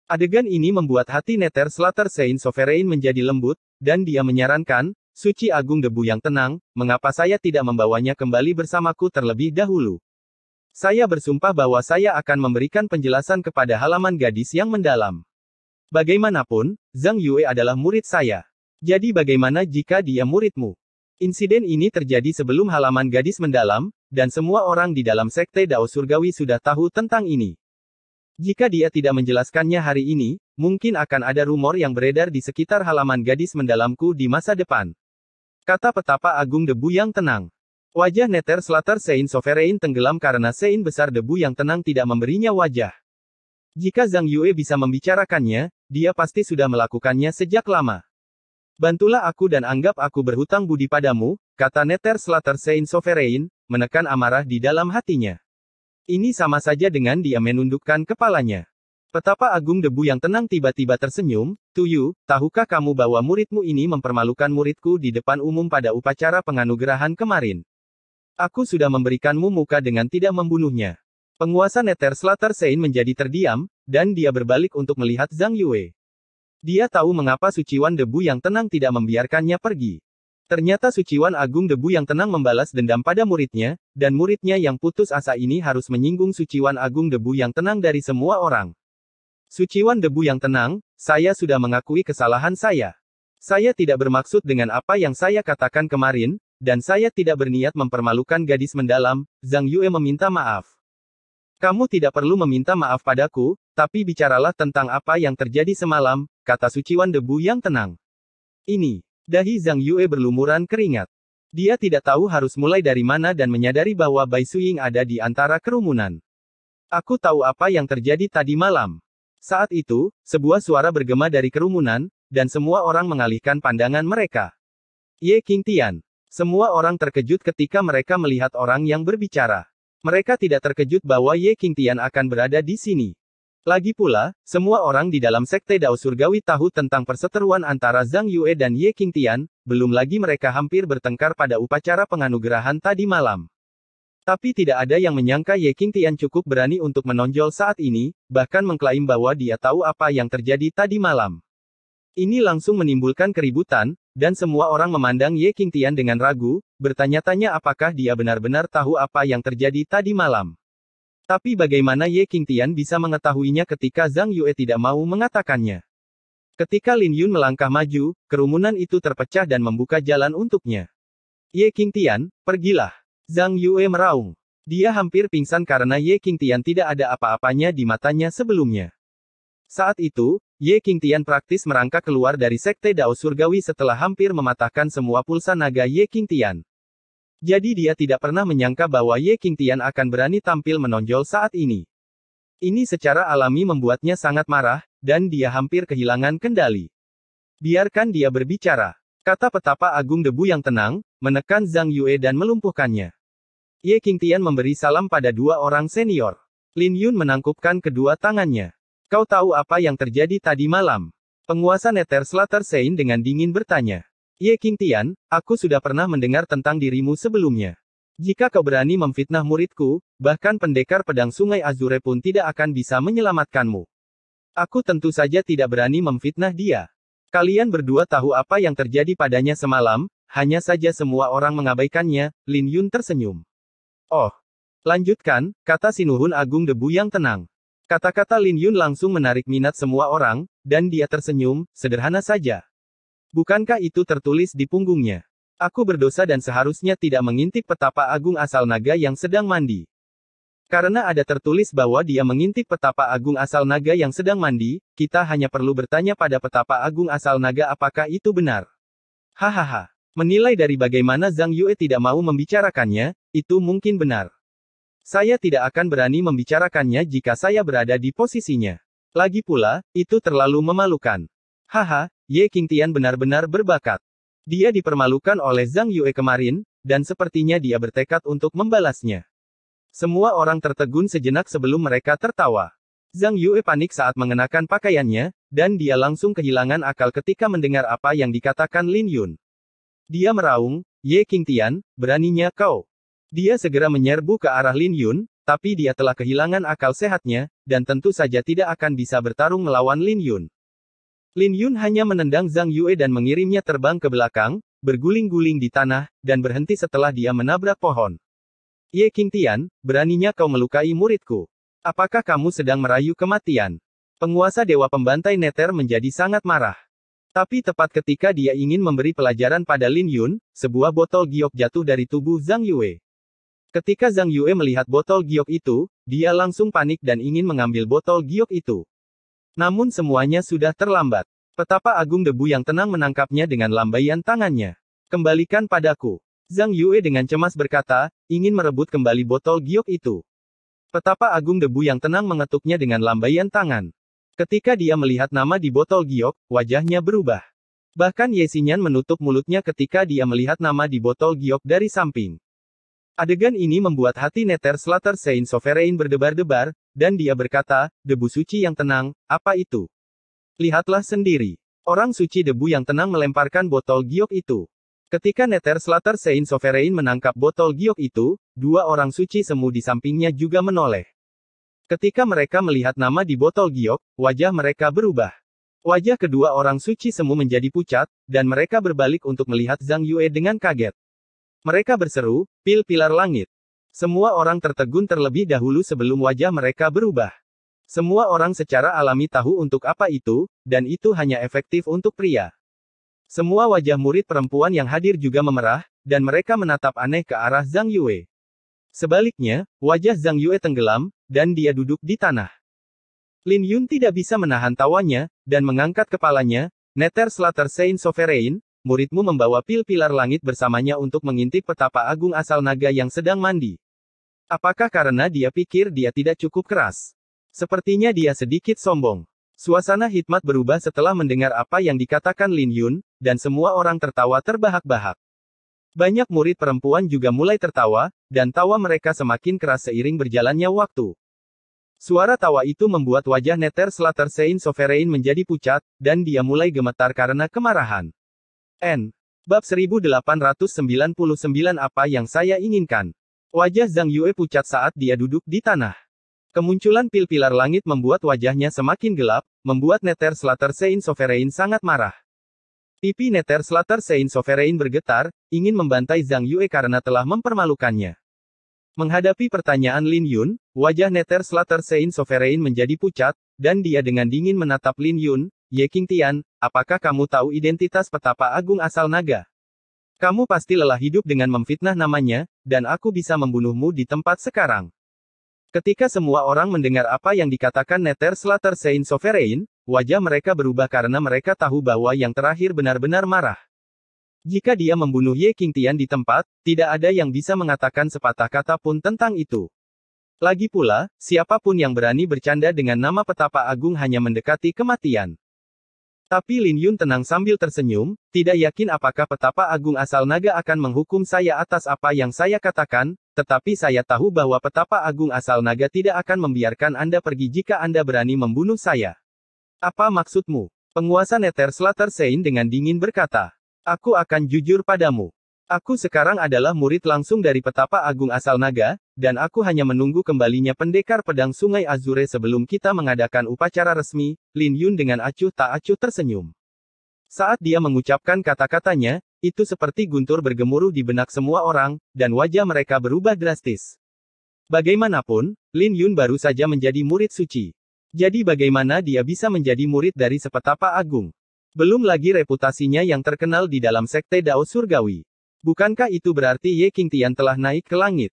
S2: Adegan ini membuat hati Nether Slater Sein Sovereign menjadi lembut, dan dia menyarankan, Suci Agung Debu yang tenang, mengapa saya tidak membawanya kembali bersamaku terlebih dahulu? Saya bersumpah bahwa saya akan memberikan penjelasan kepada halaman gadis yang mendalam. Bagaimanapun, Zhang Yue adalah murid saya. Jadi bagaimana jika dia muridmu? Insiden ini terjadi sebelum halaman gadis mendalam, dan semua orang di dalam Sekte Dao Surgawi sudah tahu tentang ini. Jika dia tidak menjelaskannya hari ini, mungkin akan ada rumor yang beredar di sekitar halaman gadis mendalamku di masa depan. Kata petapa agung debu yang tenang. Wajah Nether Slater Sein Sovereign tenggelam karena Sein besar debu yang tenang tidak memberinya wajah. Jika Zhang Yue bisa membicarakannya, dia pasti sudah melakukannya sejak lama. Bantulah aku dan anggap aku berhutang budi padamu, kata Nether Slater Sein Sovereign, menekan amarah di dalam hatinya. Ini sama saja dengan dia menundukkan kepalanya. Petapa agung debu yang tenang tiba-tiba tersenyum, Tuyu, tahukah kamu bahwa muridmu ini mempermalukan muridku di depan umum pada upacara penganugerahan kemarin? Aku sudah memberikanmu muka dengan tidak membunuhnya. Penguasa Nether Slater Sein menjadi terdiam, dan dia berbalik untuk melihat Zhang Yue. Dia tahu mengapa Suciwan Debu yang tenang tidak membiarkannya pergi. Ternyata Suciwan Agung Debu yang tenang membalas dendam pada muridnya, dan muridnya yang putus asa ini harus menyinggung Suciwan Agung Debu yang tenang dari semua orang. Suciwan Debu yang tenang, saya sudah mengakui kesalahan saya. Saya tidak bermaksud dengan apa yang saya katakan kemarin, dan saya tidak berniat mempermalukan gadis mendalam, Zhang Yue meminta maaf. Kamu tidak perlu meminta maaf padaku, tapi bicaralah tentang apa yang terjadi semalam, kata Suciwan Debu yang tenang. Ini. Dahi Zhang Yue berlumuran keringat. Dia tidak tahu harus mulai dari mana dan menyadari bahwa Bai Suiying ada di antara kerumunan. Aku tahu apa yang terjadi tadi malam. Saat itu, sebuah suara bergema dari kerumunan, dan semua orang mengalihkan pandangan mereka. Ye Qingtian. Semua orang terkejut ketika mereka melihat orang yang berbicara. Mereka tidak terkejut bahwa Ye Qingtian akan berada di sini. Lagi pula, semua orang di dalam Sekte Dao Surgawi tahu tentang perseteruan antara Zhang Yue dan Ye Qingtian, belum lagi mereka hampir bertengkar pada upacara penganugerahan tadi malam. Tapi tidak ada yang menyangka Ye Qingtian cukup berani untuk menonjol saat ini, bahkan mengklaim bahwa dia tahu apa yang terjadi tadi malam. Ini langsung menimbulkan keributan, dan semua orang memandang Ye Qingtian dengan ragu, bertanya-tanya apakah dia benar-benar tahu apa yang terjadi tadi malam. Tapi bagaimana Ye Qingtian bisa mengetahuinya ketika Zhang Yue tidak mau mengatakannya? Ketika Lin Yun melangkah maju, kerumunan itu terpecah dan membuka jalan untuknya. Ye Qingtian, pergilah. Zhang Yue meraung. Dia hampir pingsan karena Ye Qingtian tidak ada apa-apanya di matanya sebelumnya. Saat itu, Ye Qingtian praktis merangkak keluar dari Sekte Dao Surgawi setelah hampir mematahkan semua pulsa naga Ye Qingtian. Jadi dia tidak pernah menyangka bahwa Ye Qingtian akan berani tampil menonjol saat ini. Ini secara alami membuatnya sangat marah, dan dia hampir kehilangan kendali. Biarkan dia berbicara, kata petapa agung debu yang tenang, menekan Zhang Yue dan melumpuhkannya. Ye Qingtian memberi salam pada dua orang senior. Lin Yun menangkupkan kedua tangannya. Kau tahu apa yang terjadi tadi malam? Penguasa Nether Slater Sein dengan dingin bertanya. Ye Qingtian, aku sudah pernah mendengar tentang dirimu sebelumnya. Jika kau berani memfitnah muridku, bahkan pendekar pedang Sungai Azure pun tidak akan bisa menyelamatkanmu. Aku tentu saja tidak berani memfitnah dia. Kalian berdua tahu apa yang terjadi padanya semalam, hanya saja semua orang mengabaikannya, Lin Yun tersenyum. Oh. Lanjutkan, kata Sinuhun Agung Debu yang tenang. Kata-kata Lin Yun langsung menarik minat semua orang, dan dia tersenyum, sederhana saja. Bukankah itu tertulis di punggungnya? Aku berdosa dan seharusnya tidak mengintip petapa agung asal naga yang sedang mandi. Karena ada tertulis bahwa dia mengintip petapa agung asal naga yang sedang mandi, kita hanya perlu bertanya pada petapa agung asal naga apakah itu benar. Hahaha. Menilai dari bagaimana Zhang Yue tidak mau membicarakannya, itu mungkin benar. Saya tidak akan berani membicarakannya jika saya berada di posisinya. Lagi pula, itu terlalu memalukan. Haha, Ye Qingtian benar-benar berbakat. Dia dipermalukan oleh Zhang Yue kemarin, dan sepertinya dia bertekad untuk membalasnya. Semua orang tertegun sejenak sebelum mereka tertawa. Zhang Yue panik saat mengenakan pakaiannya, dan dia langsung kehilangan akal ketika mendengar apa yang dikatakan Lin Yun. Dia meraung, Ye Qingtian, beraninya kau. Dia segera menyerbu ke arah Lin Yun, tapi dia telah kehilangan akal sehatnya, dan tentu saja tidak akan bisa bertarung melawan Lin Yun. Lin Yun hanya menendang Zhang Yue dan mengirimnya terbang ke belakang, berguling-guling di tanah, dan berhenti setelah dia menabrak pohon. Ye Qingtian, beraninya kau melukai muridku. Apakah kamu sedang merayu kematian? Penguasa Dewa Pembantai Nether menjadi sangat marah. Tapi tepat ketika dia ingin memberi pelajaran pada Lin Yun, sebuah botol giok jatuh dari tubuh Zhang Yue. Ketika Zhang Yue melihat botol giok itu, dia langsung panik dan ingin mengambil botol giok itu. Namun semuanya sudah terlambat. Petapa Agung Debu yang tenang menangkapnya dengan lambaian tangannya. Kembalikan padaku. Zhang Yue dengan cemas berkata, ingin merebut kembali botol giok itu. Petapa Agung Debu yang tenang mengetuknya dengan lambaian tangan. Ketika dia melihat nama di botol giok, wajahnya berubah. Bahkan Ye Xinyan menutup mulutnya ketika dia melihat nama di botol giok dari samping. Adegan ini membuat hati Nether Slaughter Saint Sovereign berdebar-debar, dan dia berkata, debu suci yang tenang, apa itu? Lihatlah sendiri. Orang suci debu yang tenang melemparkan botol giok itu. Ketika Nether Slaughter Saint Sovereign menangkap botol giok itu, dua orang suci semu di sampingnya juga menoleh. Ketika mereka melihat nama di botol giok, wajah mereka berubah. Wajah kedua orang suci semu menjadi pucat, dan mereka berbalik untuk melihat Zhang Yue dengan kaget. Mereka berseru, pil pilar langit. Semua orang tertegun terlebih dahulu sebelum wajah mereka berubah. Semua orang secara alami tahu untuk apa itu, dan itu hanya efektif untuk pria. Semua wajah murid perempuan yang hadir juga memerah, dan mereka menatap aneh ke arah Zhang Yue. Sebaliknya, wajah Zhang Yue tenggelam, dan dia duduk di tanah. Lin Yun tidak bisa menahan tawanya, dan mengangkat kepalanya. Nether Slaughter Saint Sovereign, muridmu membawa pil pilar langit bersamanya untuk mengintip petapa agung asal naga yang sedang mandi. Apakah karena dia pikir dia tidak cukup keras? Sepertinya dia sedikit sombong. Suasana hikmat berubah setelah mendengar apa yang dikatakan Lin Yun, dan semua orang tertawa terbahak-bahak. Banyak murid perempuan juga mulai tertawa, dan tawa mereka semakin keras seiring berjalannya waktu. Suara tawa itu membuat wajah Nether Slaughter Saint Sovereign menjadi pucat, dan dia mulai gemetar karena kemarahan. Bab 1899 Apa yang saya inginkan. Wajah Zhang Yue pucat saat dia duduk di tanah. Kemunculan pil pilar langit membuat wajahnya semakin gelap, membuat Nether Slaughter Saint Sovereign sangat marah. Pipi Nether Slaughter Saint Sovereign bergetar, ingin membantai Zhang Yue karena telah mempermalukannya. Menghadapi pertanyaan Lin Yun, wajah Nether Slaughter Saint Sovereign menjadi pucat, dan dia dengan dingin menatap Lin Yun, Ye Qingtian, apakah kamu tahu identitas petapa agung asal naga? Kamu pasti lelah hidup dengan memfitnah namanya, dan aku bisa membunuhmu di tempat sekarang. Ketika semua orang mendengar apa yang dikatakan Nether Slaughter Saint Sovereign, wajah mereka berubah karena mereka tahu bahwa yang terakhir benar-benar marah. Jika dia membunuh Ye Qingtian di tempat, tidak ada yang bisa mengatakan sepatah kata pun tentang itu. Lagi pula, siapapun yang berani bercanda dengan nama petapa agung hanya mendekati kematian. Tapi Lin Yun tenang sambil tersenyum, tidak yakin apakah petapa agung asal naga akan menghukum saya atas apa yang saya katakan, tetapi saya tahu bahwa petapa agung asal naga tidak akan membiarkan Anda pergi jika Anda berani membunuh saya. Apa maksudmu? Penguasa Nether Slaughter Saint dengan dingin berkata. Aku akan jujur padamu. Aku sekarang adalah murid langsung dari petapa agung asal naga, dan aku hanya menunggu kembalinya pendekar pedang Sungai Azure sebelum kita mengadakan upacara resmi. Lin Yun dengan acuh tak acuh tersenyum. Saat dia mengucapkan kata-katanya, itu seperti guntur bergemuruh di benak semua orang, dan wajah mereka berubah drastis. Bagaimanapun, Lin Yun baru saja menjadi murid suci. Jadi bagaimana dia bisa menjadi murid dari sepetapa agung? Belum lagi reputasinya yang terkenal di dalam sekte Dao Surgawi. Bukankah itu berarti Ye Qingtian telah naik ke langit?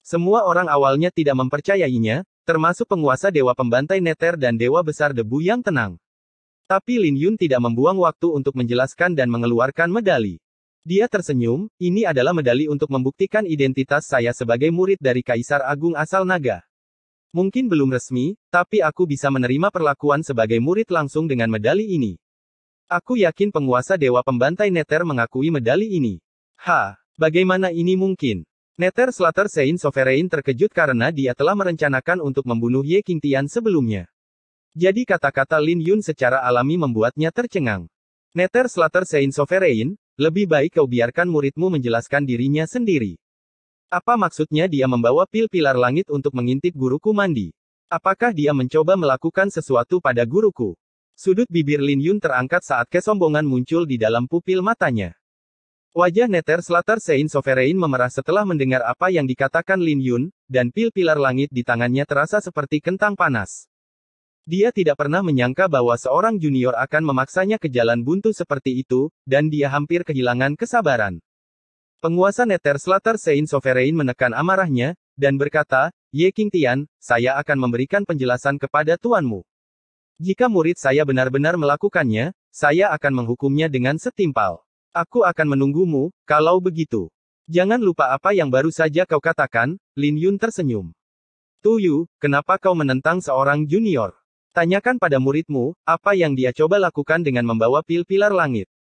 S2: Semua orang awalnya tidak mempercayainya, termasuk penguasa Dewa Pembantai Nether dan Dewa Besar Debu yang tenang. Tapi Lin Yun tidak membuang waktu untuk menjelaskan dan mengeluarkan medali. Dia tersenyum, ini adalah medali untuk membuktikan identitas saya sebagai murid dari Kaisar Agung asal naga. Mungkin belum resmi, tapi aku bisa menerima perlakuan sebagai murid langsung dengan medali ini. Aku yakin penguasa Dewa Pembantai Nether mengakui medali ini. Bagaimana ini mungkin? Nether Slaughter Saint Sovereign terkejut karena dia telah merencanakan untuk membunuh Ye Qingtian sebelumnya. Jadi kata-kata Lin Yun secara alami membuatnya tercengang. Nether Slaughter Saint Sovereign, lebih baik kau biarkan muridmu menjelaskan dirinya sendiri. Apa maksudnya dia membawa pil pilar langit untuk mengintip guruku mandi? Apakah dia mencoba melakukan sesuatu pada guruku? Sudut bibir Lin Yun terangkat saat kesombongan muncul di dalam pupil matanya. Wajah Nether Slaughter Saint Sovereign memerah setelah mendengar apa yang dikatakan Lin Yun, dan pil pilar langit di tangannya terasa seperti kentang panas. Dia tidak pernah menyangka bahwa seorang junior akan memaksanya ke jalan buntu seperti itu, dan dia hampir kehilangan kesabaran. Penguasa Nether Slaughter Saint Sovereign menekan amarahnya, dan berkata, Ye Qingtian, saya akan memberikan penjelasan kepada tuanmu. Jika murid saya benar-benar melakukannya, saya akan menghukumnya dengan setimpal. Aku akan menunggumu, kalau begitu. Jangan lupa apa yang baru saja kau katakan, Lin Yun tersenyum. Tu Yu, kenapa kau menentang seorang junior? Tanyakan pada muridmu, apa yang dia coba lakukan dengan membawa pil pilar langit.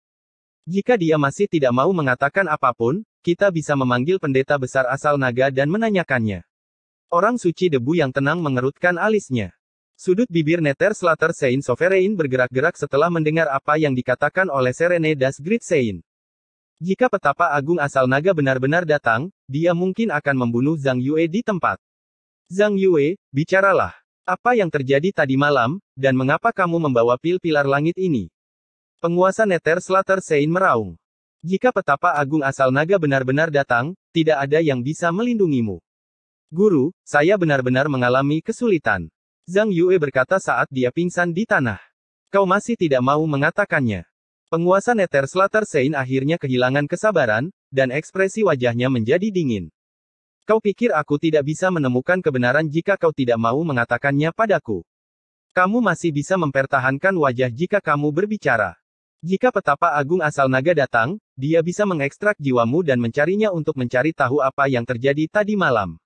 S2: Jika dia masih tidak mau mengatakan apapun, kita bisa memanggil pendeta besar asal naga dan menanyakannya. Orang suci debu yang tenang mengerutkan alisnya. Sudut bibir Nether Slaughter Saint Sovereign bergerak-gerak setelah mendengar apa yang dikatakan oleh Serene das Great Saint. Jika petapa agung asal naga benar-benar datang, dia mungkin akan membunuh Zhang Yue di tempat. Zhang Yue, bicaralah. Apa yang terjadi tadi malam, dan mengapa kamu membawa pil pilar langit ini? Penguasa Nether Slaughter Saint meraung. Jika petapa agung asal naga benar-benar datang, tidak ada yang bisa melindungimu. Guru, saya benar-benar mengalami kesulitan. Zhang Yue berkata saat dia pingsan di tanah. Kau masih tidak mau mengatakannya. Penguasa Nether Slaughter Saint akhirnya kehilangan kesabaran, dan ekspresi wajahnya menjadi dingin. Kau pikir aku tidak bisa menemukan kebenaran jika kau tidak mau mengatakannya padaku? Kamu masih bisa mempertahankan wajah jika kamu berbicara. Jika petapa agung asal naga datang, dia bisa mengekstrak jiwamu dan mencarinya untuk mencari tahu apa yang terjadi tadi malam.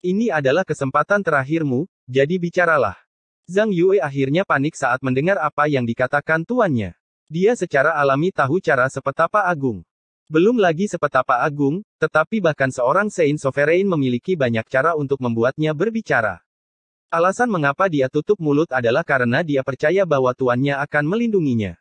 S2: Ini adalah kesempatan terakhirmu, jadi bicaralah. Zhang Yue akhirnya panik saat mendengar apa yang dikatakan tuannya. Dia secara alami tahu cara sepetapa agung. Belum lagi sepetapa agung, tetapi bahkan seorang Saint Sovereign memiliki banyak cara untuk membuatnya berbicara. Alasan mengapa dia tutup mulut adalah karena dia percaya bahwa tuannya akan melindunginya.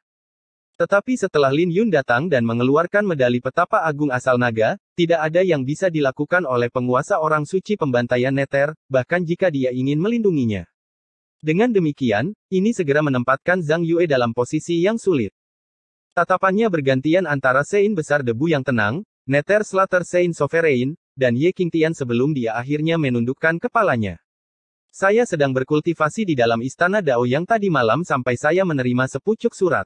S2: Tetapi setelah Lin Yun datang dan mengeluarkan medali petapa agung asal naga, tidak ada yang bisa dilakukan oleh penguasa orang suci pembantaian Nether, bahkan jika dia ingin melindunginya. Dengan demikian, ini segera menempatkan Zhang Yue dalam posisi yang sulit. Tatapannya bergantian antara Saint besar debu yang tenang, Nether Slaughter Saint Sovereign, dan Ye Qingtian sebelum dia akhirnya menundukkan kepalanya. Saya sedang berkultivasi di dalam istana Dao yang tadi malam sampai saya menerima sepucuk surat.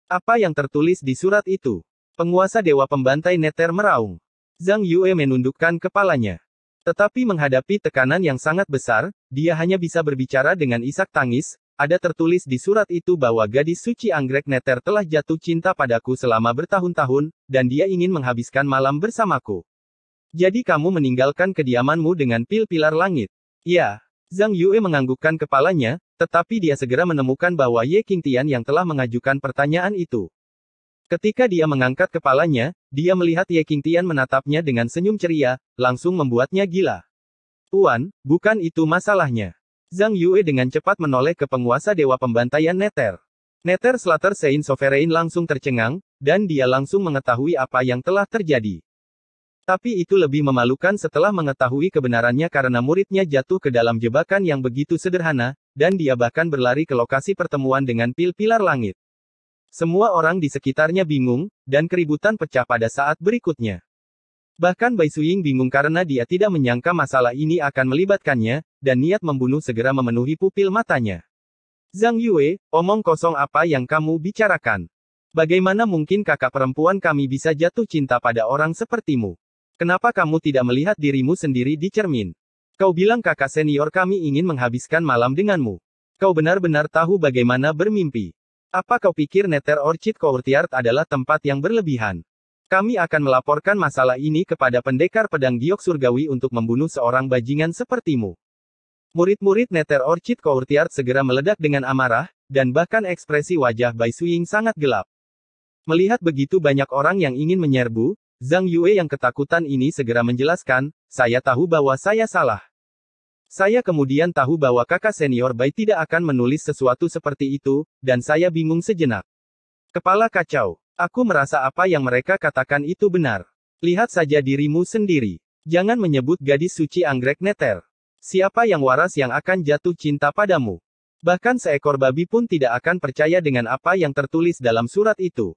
S2: Apa yang tertulis di surat itu? Penguasa Dewa Pembantai Nether meraung. Zhang Yue menundukkan kepalanya. Tetapi menghadapi tekanan yang sangat besar, dia hanya bisa berbicara dengan isak tangis. Ada tertulis di surat itu bahwa gadis suci anggrek Nether telah jatuh cinta padaku selama bertahun-tahun, dan dia ingin menghabiskan malam bersamaku. Jadi kamu meninggalkan kediamanmu dengan pil pilar langit. Ya. Zhang Yue menganggukkan kepalanya, tetapi dia segera menemukan bahwa Ye Qingtian yang telah mengajukan pertanyaan itu. Ketika dia mengangkat kepalanya, dia melihat Ye Qingtian menatapnya dengan senyum ceria, langsung membuatnya gila. Tuan, bukan itu masalahnya. Zhang Yue dengan cepat menoleh ke penguasa Dewa Pembantaian Nether. Nether Slaughter Saint Sovereign langsung tercengang, dan dia langsung mengetahui apa yang telah terjadi. Tapi itu lebih memalukan setelah mengetahui kebenarannya karena muridnya jatuh ke dalam jebakan yang begitu sederhana, dan dia bahkan berlari ke lokasi pertemuan dengan pil pilar langit. Semua orang di sekitarnya bingung, dan keributan pecah pada saat berikutnya. Bahkan Bai Suying bingung karena dia tidak menyangka masalah ini akan melibatkannya, dan niat membunuh segera memenuhi pupil matanya. Zhang Yue, omong kosong apa yang kamu bicarakan? Bagaimana mungkin kakak perempuan kami bisa jatuh cinta pada orang sepertimu? Kenapa kamu tidak melihat dirimu sendiri di cermin? Kau bilang kakak senior kami ingin menghabiskan malam denganmu. Kau benar-benar tahu bagaimana bermimpi. Apa kau pikir Nether Orchid Courtyard adalah tempat yang berlebihan? Kami akan melaporkan masalah ini kepada pendekar pedang giok surgawi untuk membunuh seorang bajingan sepertimu. Murid-murid Nether Orchid Courtyard segera meledak dengan amarah, dan bahkan ekspresi wajah Bai Suying sangat gelap. Melihat begitu banyak orang yang ingin menyerbu, Zhang Yue yang ketakutan ini segera menjelaskan, saya tahu bahwa saya salah. Saya kemudian tahu bahwa kakak senior Bai tidak akan menulis sesuatu seperti itu, dan saya bingung sejenak. Kepala kacau. Aku merasa apa yang mereka katakan itu benar. Lihat saja dirimu sendiri. Jangan menyebut gadis suci anggrek Nether. Siapa yang waras yang akan jatuh cinta padamu? Bahkan seekor babi pun tidak akan percaya dengan apa yang tertulis dalam surat itu.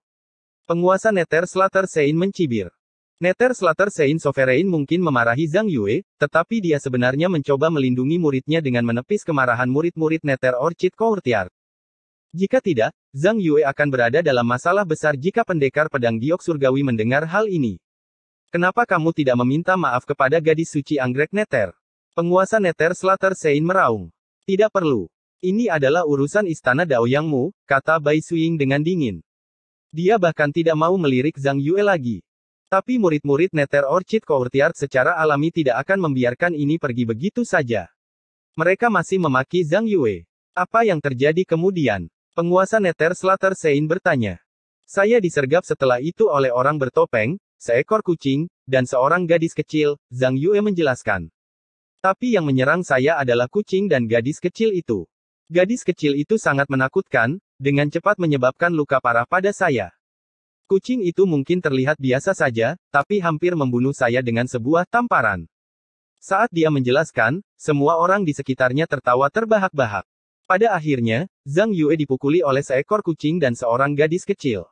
S2: Penguasa Nether Slaughter Saint mencibir. Nether Slater Sein Sovereign mungkin memarahi Zhang Yue, tetapi dia sebenarnya mencoba melindungi muridnya dengan menepis kemarahan murid-murid Nether Orchid Courtyard. Jika tidak, Zhang Yue akan berada dalam masalah besar jika pendekar pedang giok surgawi mendengar hal ini. Kenapa kamu tidak meminta maaf kepada gadis suci anggrek Nether? Penguasa Nether Slater Sein meraung. Tidak perlu. Ini adalah urusan istana Daoyangmu, kata Bai Suiying dengan dingin. Dia bahkan tidak mau melirik Zhang Yue lagi. Tapi murid-murid Nether Orchid Courtyard secara alami tidak akan membiarkan ini pergi begitu saja. Mereka masih memaki Zhang Yue. Apa yang terjadi kemudian? Penguasa Nether Slater Sein bertanya. Saya disergap setelah itu oleh orang bertopeng, seekor kucing, dan seorang gadis kecil, Zhang Yue menjelaskan. Tapi yang menyerang saya adalah kucing dan gadis kecil itu. Gadis kecil itu sangat menakutkan, dengan cepat menyebabkan luka parah pada saya. Kucing itu mungkin terlihat biasa saja, tapi hampir membunuh saya dengan sebuah tamparan. Saat dia menjelaskan, semua orang di sekitarnya tertawa terbahak-bahak. Pada akhirnya, Zhang Yue dipukuli oleh seekor kucing dan seorang gadis kecil.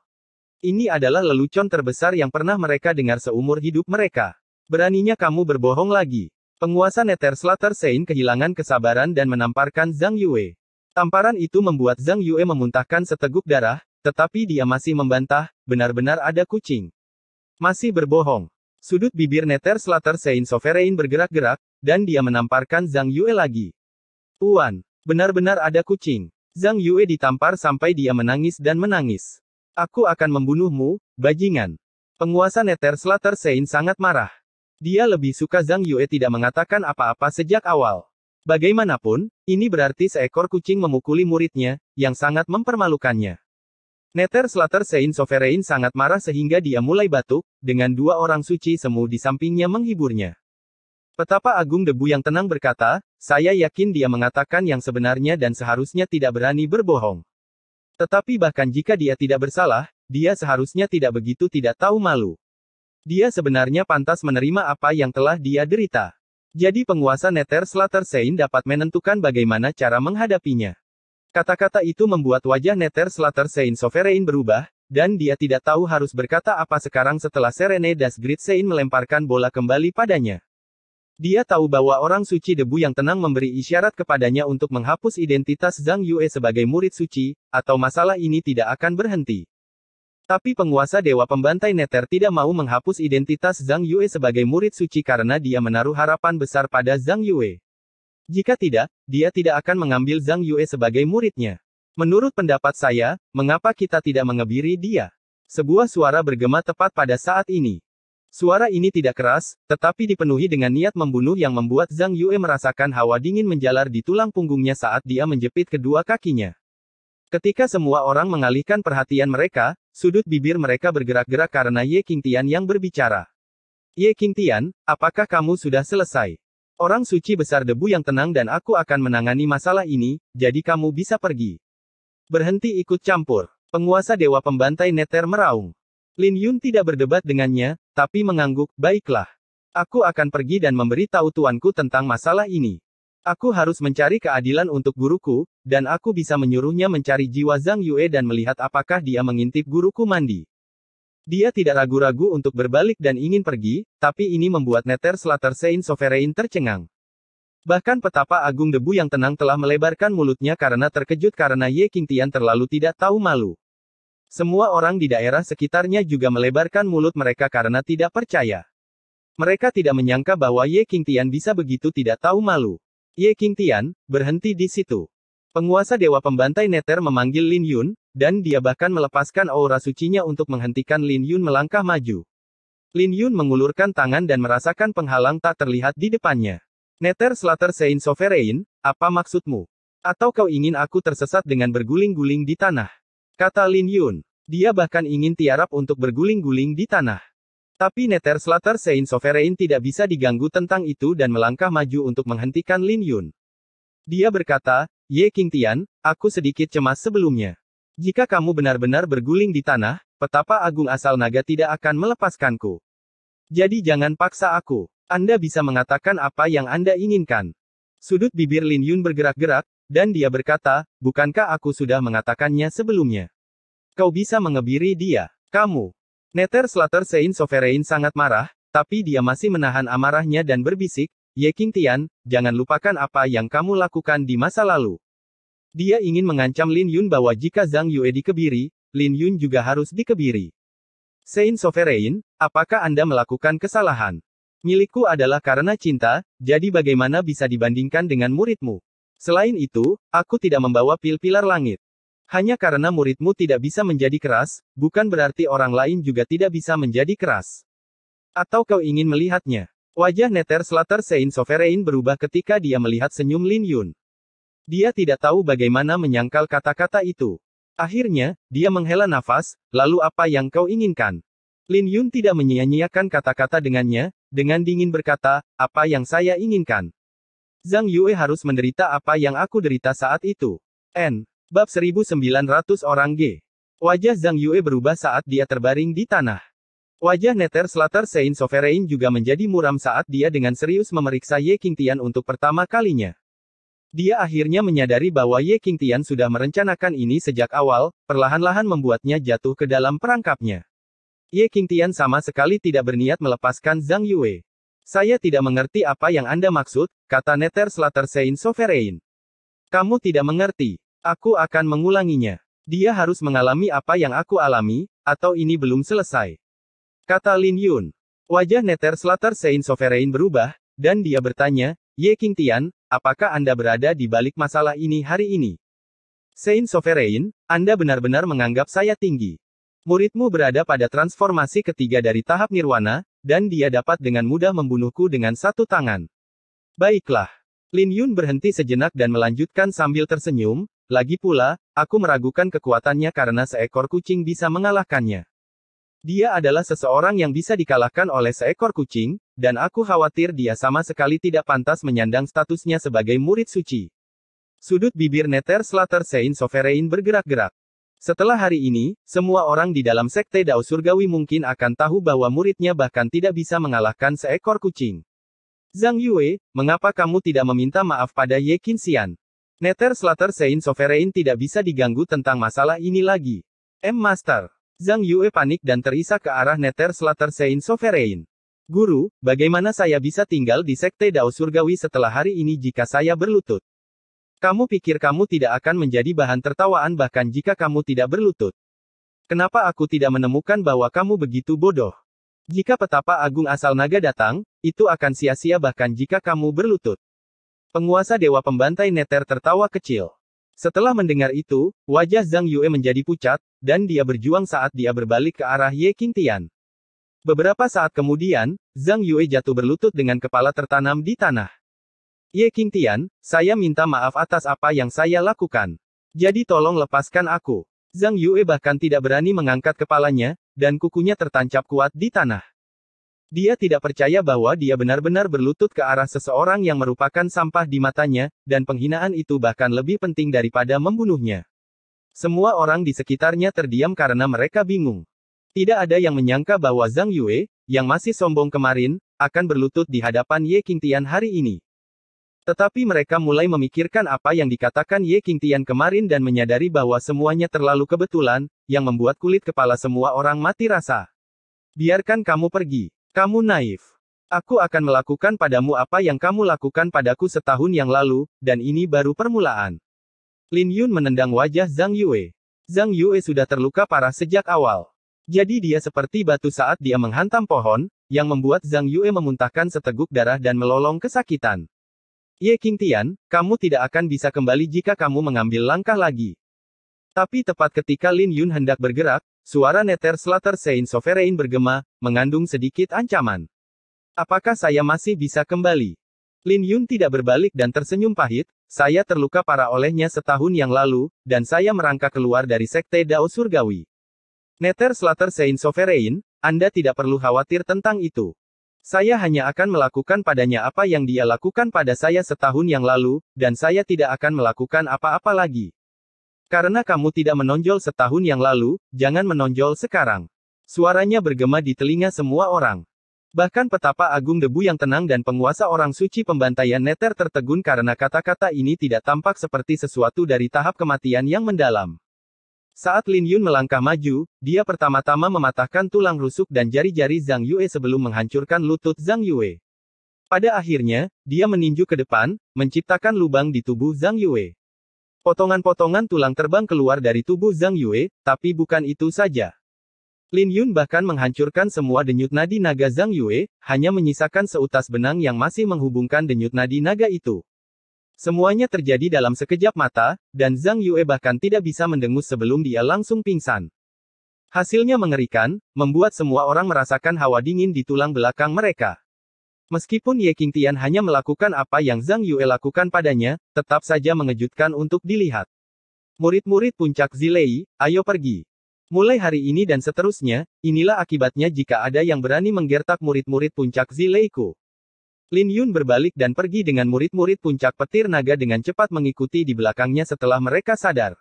S2: Ini adalah lelucon terbesar yang pernah mereka dengar seumur hidup mereka. Beraninya kamu berbohong lagi. Penguasa Nether Slater Sein kehilangan kesabaran dan menamparkan Zhang Yue. Tamparan itu membuat Zhang Yue memuntahkan seteguk darah, tetapi dia masih membantah, benar-benar ada kucing. Masih berbohong. Sudut bibir Nether Slater Sein Sovereign bergerak-gerak, dan dia menamparkan Zhang Yue lagi. Tuan, benar-benar ada kucing. Zhang Yue ditampar sampai dia menangis dan menangis. Aku akan membunuhmu, bajingan. Penguasa Nether Slater Sein sangat marah. Dia lebih suka Zhang Yue tidak mengatakan apa-apa sejak awal. Bagaimanapun, ini berarti seekor kucing memukuli muridnya, yang sangat mempermalukannya. Nether Slater Sein Sovereign sangat marah sehingga dia mulai batuk, dengan dua orang suci semu di sampingnya menghiburnya. Petapa Agung Debu yang tenang berkata, saya yakin dia mengatakan yang sebenarnya dan seharusnya tidak berani berbohong. Tetapi bahkan jika dia tidak bersalah, dia seharusnya tidak begitu tidak tahu malu. Dia sebenarnya pantas menerima apa yang telah dia derita. Jadi penguasa Nether Slater Sein dapat menentukan bagaimana cara menghadapinya. Kata-kata itu membuat wajah Nether Slater Sein Sovereign berubah, dan dia tidak tahu harus berkata apa sekarang setelah Serene Das Great Sein melemparkan bola kembali padanya. Dia tahu bahwa orang suci debu yang tenang memberi isyarat kepadanya untuk menghapus identitas Zhang Yue sebagai murid suci, atau masalah ini tidak akan berhenti. Tapi penguasa Dewa Pembantai Nether tidak mau menghapus identitas Zhang Yue sebagai murid suci karena dia menaruh harapan besar pada Zhang Yue. Jika tidak, dia tidak akan mengambil Zhang Yue sebagai muridnya. Menurut pendapat saya, mengapa kita tidak mengebiri dia? Sebuah suara bergema tepat pada saat ini. Suara ini tidak keras, tetapi dipenuhi dengan niat membunuh yang membuat Zhang Yue merasakan hawa dingin menjalar di tulang punggungnya saat dia menjepit kedua kakinya. Ketika semua orang mengalihkan perhatian mereka, sudut bibir mereka bergerak-gerak karena Ye Qingtian yang berbicara. Ye Qingtian, apakah kamu sudah selesai? Orang suci besar debu yang tenang dan aku akan menangani masalah ini, jadi kamu bisa pergi. Berhenti ikut campur. Penguasa Dewa Pembantai Nether meraung. Lin Yun tidak berdebat dengannya, tapi mengangguk, baiklah. Aku akan pergi dan memberitahu tuanku tentang masalah ini. Aku harus mencari keadilan untuk guruku, dan aku bisa menyuruhnya mencari jiwa Zhang Yue dan melihat apakah dia mengintip guruku mandi. Dia tidak ragu-ragu untuk berbalik dan ingin pergi, tapi ini membuat Nether Slater Sein Sovereign tercengang. Bahkan petapa Agung Debu yang tenang telah melebarkan mulutnya karena terkejut karena Ye Qingtian terlalu tidak tahu malu. Semua orang di daerah sekitarnya juga melebarkan mulut mereka karena tidak percaya. Mereka tidak menyangka bahwa Ye Qingtian bisa begitu tidak tahu malu. Ye Qingtian, berhenti di situ. Penguasa Dewa Pembantai Nether memanggil Lin Yun, dan dia bahkan melepaskan aura sucinya untuk menghentikan Lin Yun melangkah maju. Lin Yun mengulurkan tangan dan merasakan penghalang tak terlihat di depannya. Nether Slater Sein Sovereign, apa maksudmu? Atau kau ingin aku tersesat dengan berguling-guling di tanah? Kata Lin Yun. Dia bahkan ingin tiarap untuk berguling-guling di tanah. Tapi Nether Slater Sein Sovereign tidak bisa diganggu tentang itu dan melangkah maju untuk menghentikan Lin Yun. Dia berkata, Ye Qingtian, aku sedikit cemas sebelumnya. Jika kamu benar-benar berguling di tanah, petapa agung asal naga tidak akan melepaskanku. Jadi jangan paksa aku. Anda bisa mengatakan apa yang Anda inginkan. Sudut bibir Lin Yun bergerak-gerak, dan dia berkata, bukankah aku sudah mengatakannya sebelumnya? Kau bisa mengebiri dia. Kamu. Nether Slater Sein Sovereign sangat marah, tapi dia masih menahan amarahnya dan berbisik, Ye Qingtian, jangan lupakan apa yang kamu lakukan di masa lalu. Dia ingin mengancam Lin Yun bahwa jika Zhang Yue dikebiri, Lin Yun juga harus dikebiri. Sein Sovereign, apakah Anda melakukan kesalahan? Milikku adalah karena cinta, jadi bagaimana bisa dibandingkan dengan muridmu? Selain itu, aku tidak membawa pil pilar langit. Hanya karena muridmu tidak bisa menjadi keras, bukan berarti orang lain juga tidak bisa menjadi keras. Atau kau ingin melihatnya? Wajah Nether Slater Sein Sovereign berubah ketika dia melihat senyum Lin Yun. Dia tidak tahu bagaimana menyangkal kata-kata itu. Akhirnya, dia menghela nafas, lalu apa yang kau inginkan? Lin Yun tidak menyia-nyiakan kata-kata dengannya, dengan dingin berkata, apa yang saya inginkan? Zhang Yue harus menderita apa yang aku derita saat itu. Bab 1900 orang G. Wajah Zhang Yue berubah saat dia terbaring di tanah. Wajah Nether Slater Sein Sovereign juga menjadi muram saat dia dengan serius memeriksa Ye Qingtian untuk pertama kalinya. Dia akhirnya menyadari bahwa Ye Qingtian sudah merencanakan ini sejak awal, perlahan-lahan membuatnya jatuh ke dalam perangkapnya. Ye Qingtian sama sekali tidak berniat melepaskan Zhang Yue. Saya tidak mengerti apa yang Anda maksud, kata Nether Slater Sein Sovereign. Kamu tidak mengerti. Aku akan mengulanginya. Dia harus mengalami apa yang aku alami, atau ini belum selesai. Kata Lin Yun. Wajah Nether Slater Sein Sovereign berubah, dan dia bertanya, Ye Qingtian, apakah Anda berada di balik masalah ini hari ini? Sein Sovereign, Anda benar-benar menganggap saya tinggi. Muridmu berada pada transformasi ketiga dari tahap nirwana, dan dia dapat dengan mudah membunuhku dengan satu tangan. Baiklah. Lin Yun berhenti sejenak dan melanjutkan sambil tersenyum, lagi pula, aku meragukan kekuatannya karena seekor kucing bisa mengalahkannya. Dia adalah seseorang yang bisa dikalahkan oleh seekor kucing, dan aku khawatir dia sama sekali tidak pantas menyandang statusnya sebagai murid suci. Sudut bibir Nether Slater Sein Sovereign bergerak-gerak. Setelah hari ini, semua orang di dalam sekte Dao Surgawi mungkin akan tahu bahwa muridnya bahkan tidak bisa mengalahkan seekor kucing. Zhang Yue, mengapa kamu tidak meminta maaf pada Ye Qingtian? Nether Slater Sein Sovereign tidak bisa diganggu tentang masalah ini lagi. Master. Zhang Yue panik dan terisak ke arah Nether Slater Sein Sovereign. Guru, bagaimana saya bisa tinggal di sekte Dao Surgawi setelah hari ini jika saya berlutut? Kamu pikir kamu tidak akan menjadi bahan tertawaan bahkan jika kamu tidak berlutut? Kenapa aku tidak menemukan bahwa kamu begitu bodoh? Jika petapa agung asal naga datang, itu akan sia-sia bahkan jika kamu berlutut. Penguasa Dewa Pembantai Nether tertawa kecil. Setelah mendengar itu, wajah Zhang Yue menjadi pucat, dan dia berjuang saat dia berbalik ke arah Ye Qingtian. Beberapa saat kemudian, Zhang Yue jatuh berlutut dengan kepala tertanam di tanah. Ye Qingtian, saya minta maaf atas apa yang saya lakukan. Jadi tolong lepaskan aku. Zhang Yue bahkan tidak berani mengangkat kepalanya, dan kukunya tertancap kuat di tanah. Dia tidak percaya bahwa dia benar-benar berlutut ke arah seseorang yang merupakan sampah di matanya, dan penghinaan itu bahkan lebih penting daripada membunuhnya. Semua orang di sekitarnya terdiam karena mereka bingung. Tidak ada yang menyangka bahwa Zhang Yue, yang masih sombong kemarin, akan berlutut di hadapan Ye Qingtian hari ini. Tetapi mereka mulai memikirkan apa yang dikatakan Ye Qingtian kemarin dan menyadari bahwa semuanya terlalu kebetulan, yang membuat kulit kepala semua orang mati rasa. Biarkan kamu pergi. Kamu naif. Aku akan melakukan padamu apa yang kamu lakukan padaku setahun yang lalu, dan ini baru permulaan. Lin Yun menendang wajah Zhang Yue. Zhang Yue sudah terluka parah sejak awal. Jadi dia seperti batu saat dia menghantam pohon, yang membuat Zhang Yue memuntahkan seteguk darah dan melolong kesakitan. Ye Qingtian, kamu tidak akan bisa kembali jika kamu mengambil langkah lagi. Tapi tepat ketika Lin Yun hendak bergerak, suara Nether Slater Sein Sovereign bergema, mengandung sedikit ancaman. Apakah saya masih bisa kembali? Lin Yun tidak berbalik dan tersenyum pahit, saya terluka parah olehnya setahun yang lalu, dan saya merangkak keluar dari sekte Dao Surgawi. Nether Slater Sein Sovereign, Anda tidak perlu khawatir tentang itu. Saya hanya akan melakukan padanya apa yang dia lakukan pada saya setahun yang lalu, dan saya tidak akan melakukan apa-apa lagi. Karena kamu tidak menonjol setahun yang lalu, jangan menonjol sekarang. Suaranya bergema di telinga semua orang. Bahkan petapa agung debu yang tenang dan penguasa orang suci pembantaian Nether tertegun karena kata-kata ini tidak tampak seperti sesuatu dari tahap kematian yang mendalam. Saat Lin Yun melangkah maju, dia pertama-tama mematahkan tulang rusuk dan jari-jari Zhang Yue sebelum menghancurkan lutut Zhang Yue. Pada akhirnya, dia meninju ke depan, menciptakan lubang di tubuh Zhang Yue. Potongan-potongan tulang terbang keluar dari tubuh Zhang Yue, tapi bukan itu saja. Lin Yun bahkan menghancurkan semua denyut nadi naga Zhang Yue, hanya menyisakan seutas benang yang masih menghubungkan denyut nadi naga itu. Semuanya terjadi dalam sekejap mata, dan Zhang Yue bahkan tidak bisa mendengus sebelum dia langsung pingsan. Hasilnya mengerikan, membuat semua orang merasakan hawa dingin di tulang belakang mereka. Meskipun Ye Qingtian hanya melakukan apa yang Zhang Yue lakukan padanya, tetap saja mengejutkan untuk dilihat. Murid-murid puncak Zilei, ayo pergi. Mulai hari ini dan seterusnya, inilah akibatnya jika ada yang berani menggertak murid-murid puncak Zileiku. Lin Yun berbalik dan pergi dengan murid-murid puncak petir naga dengan cepat mengikuti di belakangnya setelah mereka sadar.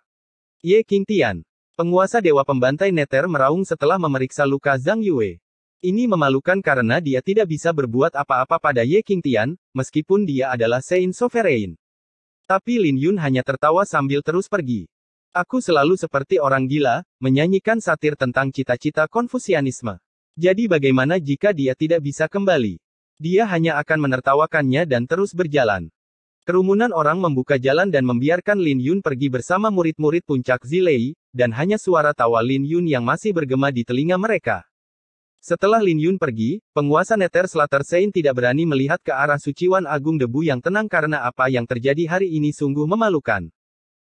S2: Ye Qingtian, penguasa dewa pembantai Nether meraung setelah memeriksa luka Zhang Yue. Ini memalukan karena dia tidak bisa berbuat apa-apa pada Ye Qingtian, meskipun dia adalah Saint Sovereign. Tapi Lin Yun hanya tertawa sambil terus pergi. Aku selalu seperti orang gila, menyanyikan satir tentang cita-cita Konfusianisme. Jadi bagaimana jika dia tidak bisa kembali? Dia hanya akan menertawakannya dan terus berjalan. Kerumunan orang membuka jalan dan membiarkan Lin Yun pergi bersama murid-murid puncak Zilei, dan hanya suara tawa Lin Yun yang masih bergema di telinga mereka. Setelah Lin Yun pergi, penguasa Nether Slater Saint tidak berani melihat ke arah suciwan agung debu yang tenang karena apa yang terjadi hari ini sungguh memalukan.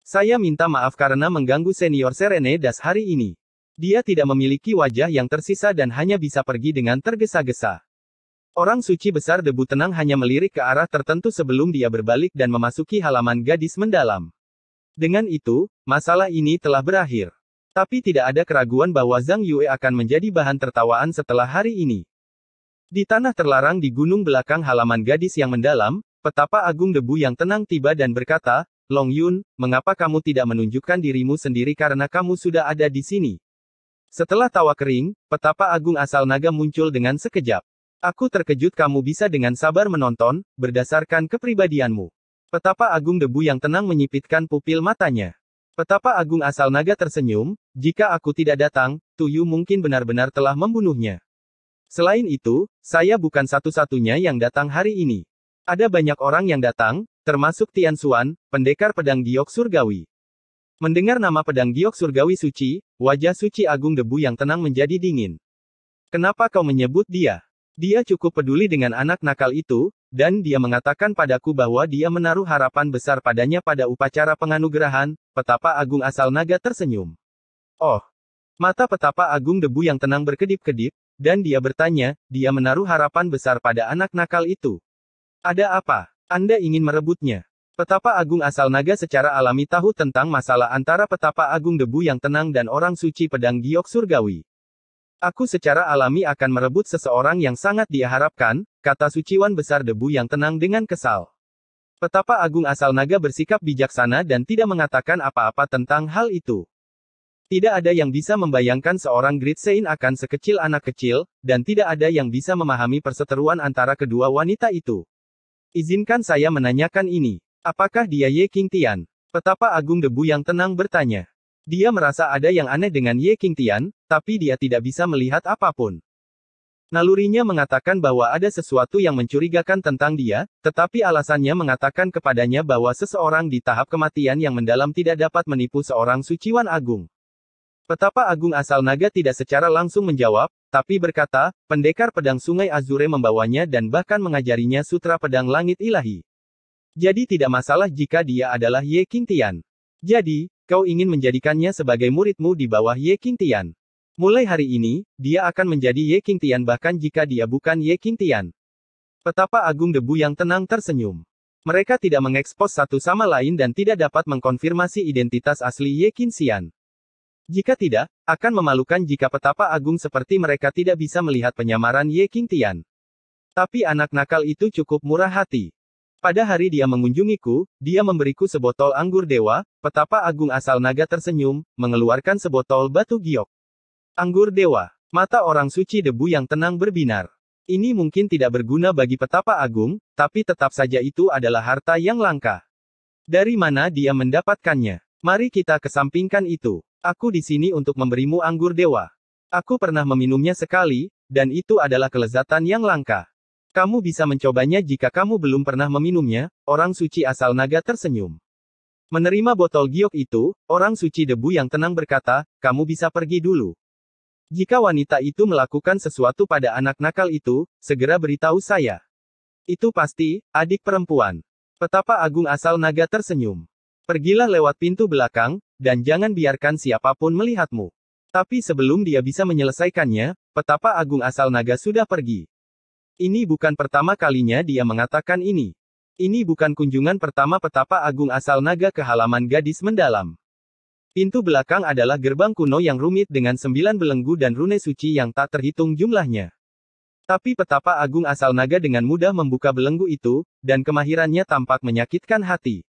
S2: Saya minta maaf karena mengganggu senior Serene Das hari ini. Dia tidak memiliki wajah yang tersisa dan hanya bisa pergi dengan tergesa-gesa. Orang suci besar debu tenang hanya melirik ke arah tertentu sebelum dia berbalik dan memasuki halaman gadis mendalam. Dengan itu, masalah ini telah berakhir. Tapi tidak ada keraguan bahwa Zhang Yue akan menjadi bahan tertawaan setelah hari ini. Di tanah terlarang di gunung belakang halaman gadis yang mendalam, petapa agung debu yang tenang tiba dan berkata, Long Yun, mengapa kamu tidak menunjukkan dirimu sendiri karena kamu sudah ada di sini? Setelah tawa kering, petapa agung asal naga muncul dengan sekejap. Aku terkejut kamu bisa dengan sabar menonton, berdasarkan kepribadianmu. Petapa agung debu yang tenang menyipitkan pupil matanya. Petapa agung asal naga tersenyum, jika aku tidak datang, Tuyu mungkin benar-benar telah membunuhnya. Selain itu, saya bukan satu-satunya yang datang hari ini. Ada banyak orang yang datang, termasuk Tian Xuan, pendekar pedang giok surgawi. Mendengar nama pedang giok surgawi suci, wajah suci agung debu yang tenang menjadi dingin. Kenapa kau menyebut dia? Dia cukup peduli dengan anak nakal itu, dan dia mengatakan padaku bahwa dia menaruh harapan besar padanya pada upacara penganugerahan. Petapa agung asal naga tersenyum. Oh, mata petapa agung debu yang tenang berkedip-kedip, dan dia bertanya, dia menaruh harapan besar pada anak nakal itu. Ada apa? Anda ingin merebutnya? Petapa agung asal naga secara alami tahu tentang masalah antara petapa agung debu yang tenang dan orang suci pedang giok surgawi. Aku secara alami akan merebut seseorang yang sangat dia harapkan, kata suciwan besar debu yang tenang dengan kesal. Petapa agung asal naga bersikap bijaksana dan tidak mengatakan apa-apa tentang hal itu. Tidak ada yang bisa membayangkan seorang Great Saint akan sekecil anak kecil, dan tidak ada yang bisa memahami perseteruan antara kedua wanita itu. Izinkan saya menanyakan ini. Apakah dia Ye Qingtian? Petapa agung debu yang tenang bertanya. Dia merasa ada yang aneh dengan Ye Qingtian, tapi dia tidak bisa melihat apapun. Nalurinya mengatakan bahwa ada sesuatu yang mencurigakan tentang dia, tetapi alasannya mengatakan kepadanya bahwa seseorang di tahap kematian yang mendalam tidak dapat menipu seorang suciwan agung. Petapa agung asal naga tidak secara langsung menjawab, tapi berkata, pendekar pedang sungai Azure membawanya dan bahkan mengajarinya sutra pedang langit ilahi. Jadi tidak masalah jika dia adalah Ye Qingtian. Jadi, kau ingin menjadikannya sebagai muridmu di bawah Ye Qingtian. Mulai hari ini, dia akan menjadi Ye Qingtian bahkan jika dia bukan Ye Qingtian. Petapa agung debu yang tenang tersenyum. Mereka tidak mengekspos satu sama lain dan tidak dapat mengkonfirmasi identitas asli Ye Qingtian. Jika tidak, akan memalukan jika petapa agung seperti mereka tidak bisa melihat penyamaran Ye Qingtian. Tapi anak nakal itu cukup murah hati. Pada hari dia mengunjungiku, dia memberiku sebotol anggur dewa. Petapa agung asal naga tersenyum, mengeluarkan sebotol batu giok. Anggur dewa. Mata orang suci debu yang tenang berbinar. Ini mungkin tidak berguna bagi petapa agung, tapi tetap saja itu adalah harta yang langka. Dari mana dia mendapatkannya? Mari kita kesampingkan itu. Aku di sini untuk memberimu anggur dewa. Aku pernah meminumnya sekali, dan itu adalah kelezatan yang langka. Kamu bisa mencobanya jika kamu belum pernah meminumnya, orang suci asal naga tersenyum. Menerima botol giok itu, orang suci debu yang tenang berkata, kamu bisa pergi dulu. Jika wanita itu melakukan sesuatu pada anak nakal itu, segera beritahu saya. Itu pasti, adik perempuan. Petapa Agung asal naga tersenyum. Pergilah lewat pintu belakang, dan jangan biarkan siapapun melihatmu. Tapi sebelum dia bisa menyelesaikannya, Petapa Agung asal naga sudah pergi. Ini bukan pertama kalinya dia mengatakan ini. Ini bukan kunjungan pertama Petapa Agung asal naga ke halaman gadis mendalam. Pintu belakang adalah gerbang kuno yang rumit dengan 9 belenggu dan rune suci yang tak terhitung jumlahnya. Tapi Petapa Agung asal naga dengan mudah membuka belenggu itu, dan kemahirannya tampak menyakitkan hati.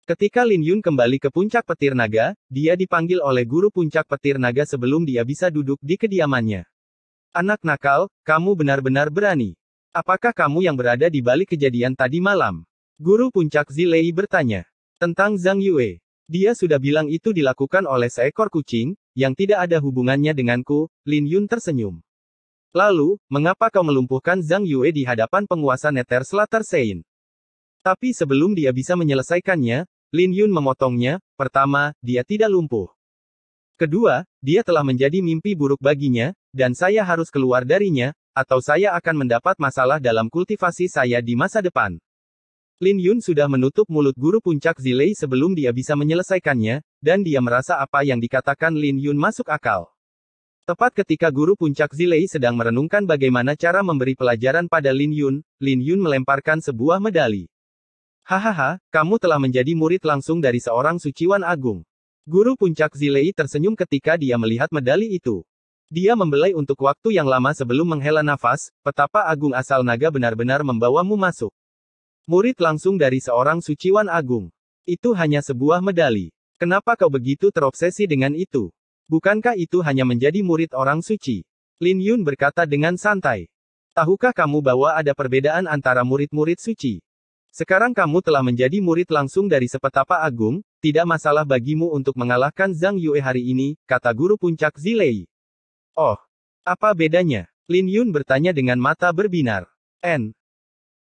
S2: Ketika Lin Yun kembali ke puncak petir naga, dia dipanggil oleh guru puncak petir naga sebelum dia bisa duduk di kediamannya. Anak nakal, kamu benar-benar berani. Apakah kamu yang berada di balik kejadian tadi malam? Guru puncak Zilei bertanya. Tentang Zhang Yue. Dia sudah bilang itu dilakukan oleh seekor kucing, yang tidak ada hubungannya denganku. Lin Yun tersenyum. Lalu, mengapa kau melumpuhkan Zhang Yue di hadapan penguasa Nether Slater Sein? Tapi sebelum dia bisa menyelesaikannya, Lin Yun memotongnya. Pertama, dia tidak lumpuh. Kedua, dia telah menjadi mimpi buruk baginya, dan saya harus keluar darinya, atau saya akan mendapat masalah dalam kultivasi saya di masa depan. Lin Yun sudah menutup mulut guru puncak Zilei sebelum dia bisa menyelesaikannya, dan dia merasa apa yang dikatakan Lin Yun masuk akal. Tepat ketika guru puncak Zilei sedang merenungkan bagaimana cara memberi pelajaran pada Lin Yun melemparkan sebuah medali. Hahaha, kamu telah menjadi murid langsung dari seorang suciwan agung. Guru puncak Zilei tersenyum ketika dia melihat medali itu. Dia membelai untuk waktu yang lama sebelum menghela nafas. Petapa Agung asal naga benar-benar membawamu masuk. Murid langsung dari seorang suciwan agung. Itu hanya sebuah medali. Kenapa kau begitu terobsesi dengan itu? Bukankah itu hanya menjadi murid orang suci? Lin Yun berkata dengan santai. Tahukah kamu bahwa ada perbedaan antara murid-murid suci? Sekarang kamu telah menjadi murid langsung dari sepetapa agung, tidak masalah bagimu untuk mengalahkan Zhang Yue hari ini, kata guru puncak Zilei. Oh, apa bedanya? Lin Yun bertanya dengan mata berbinar.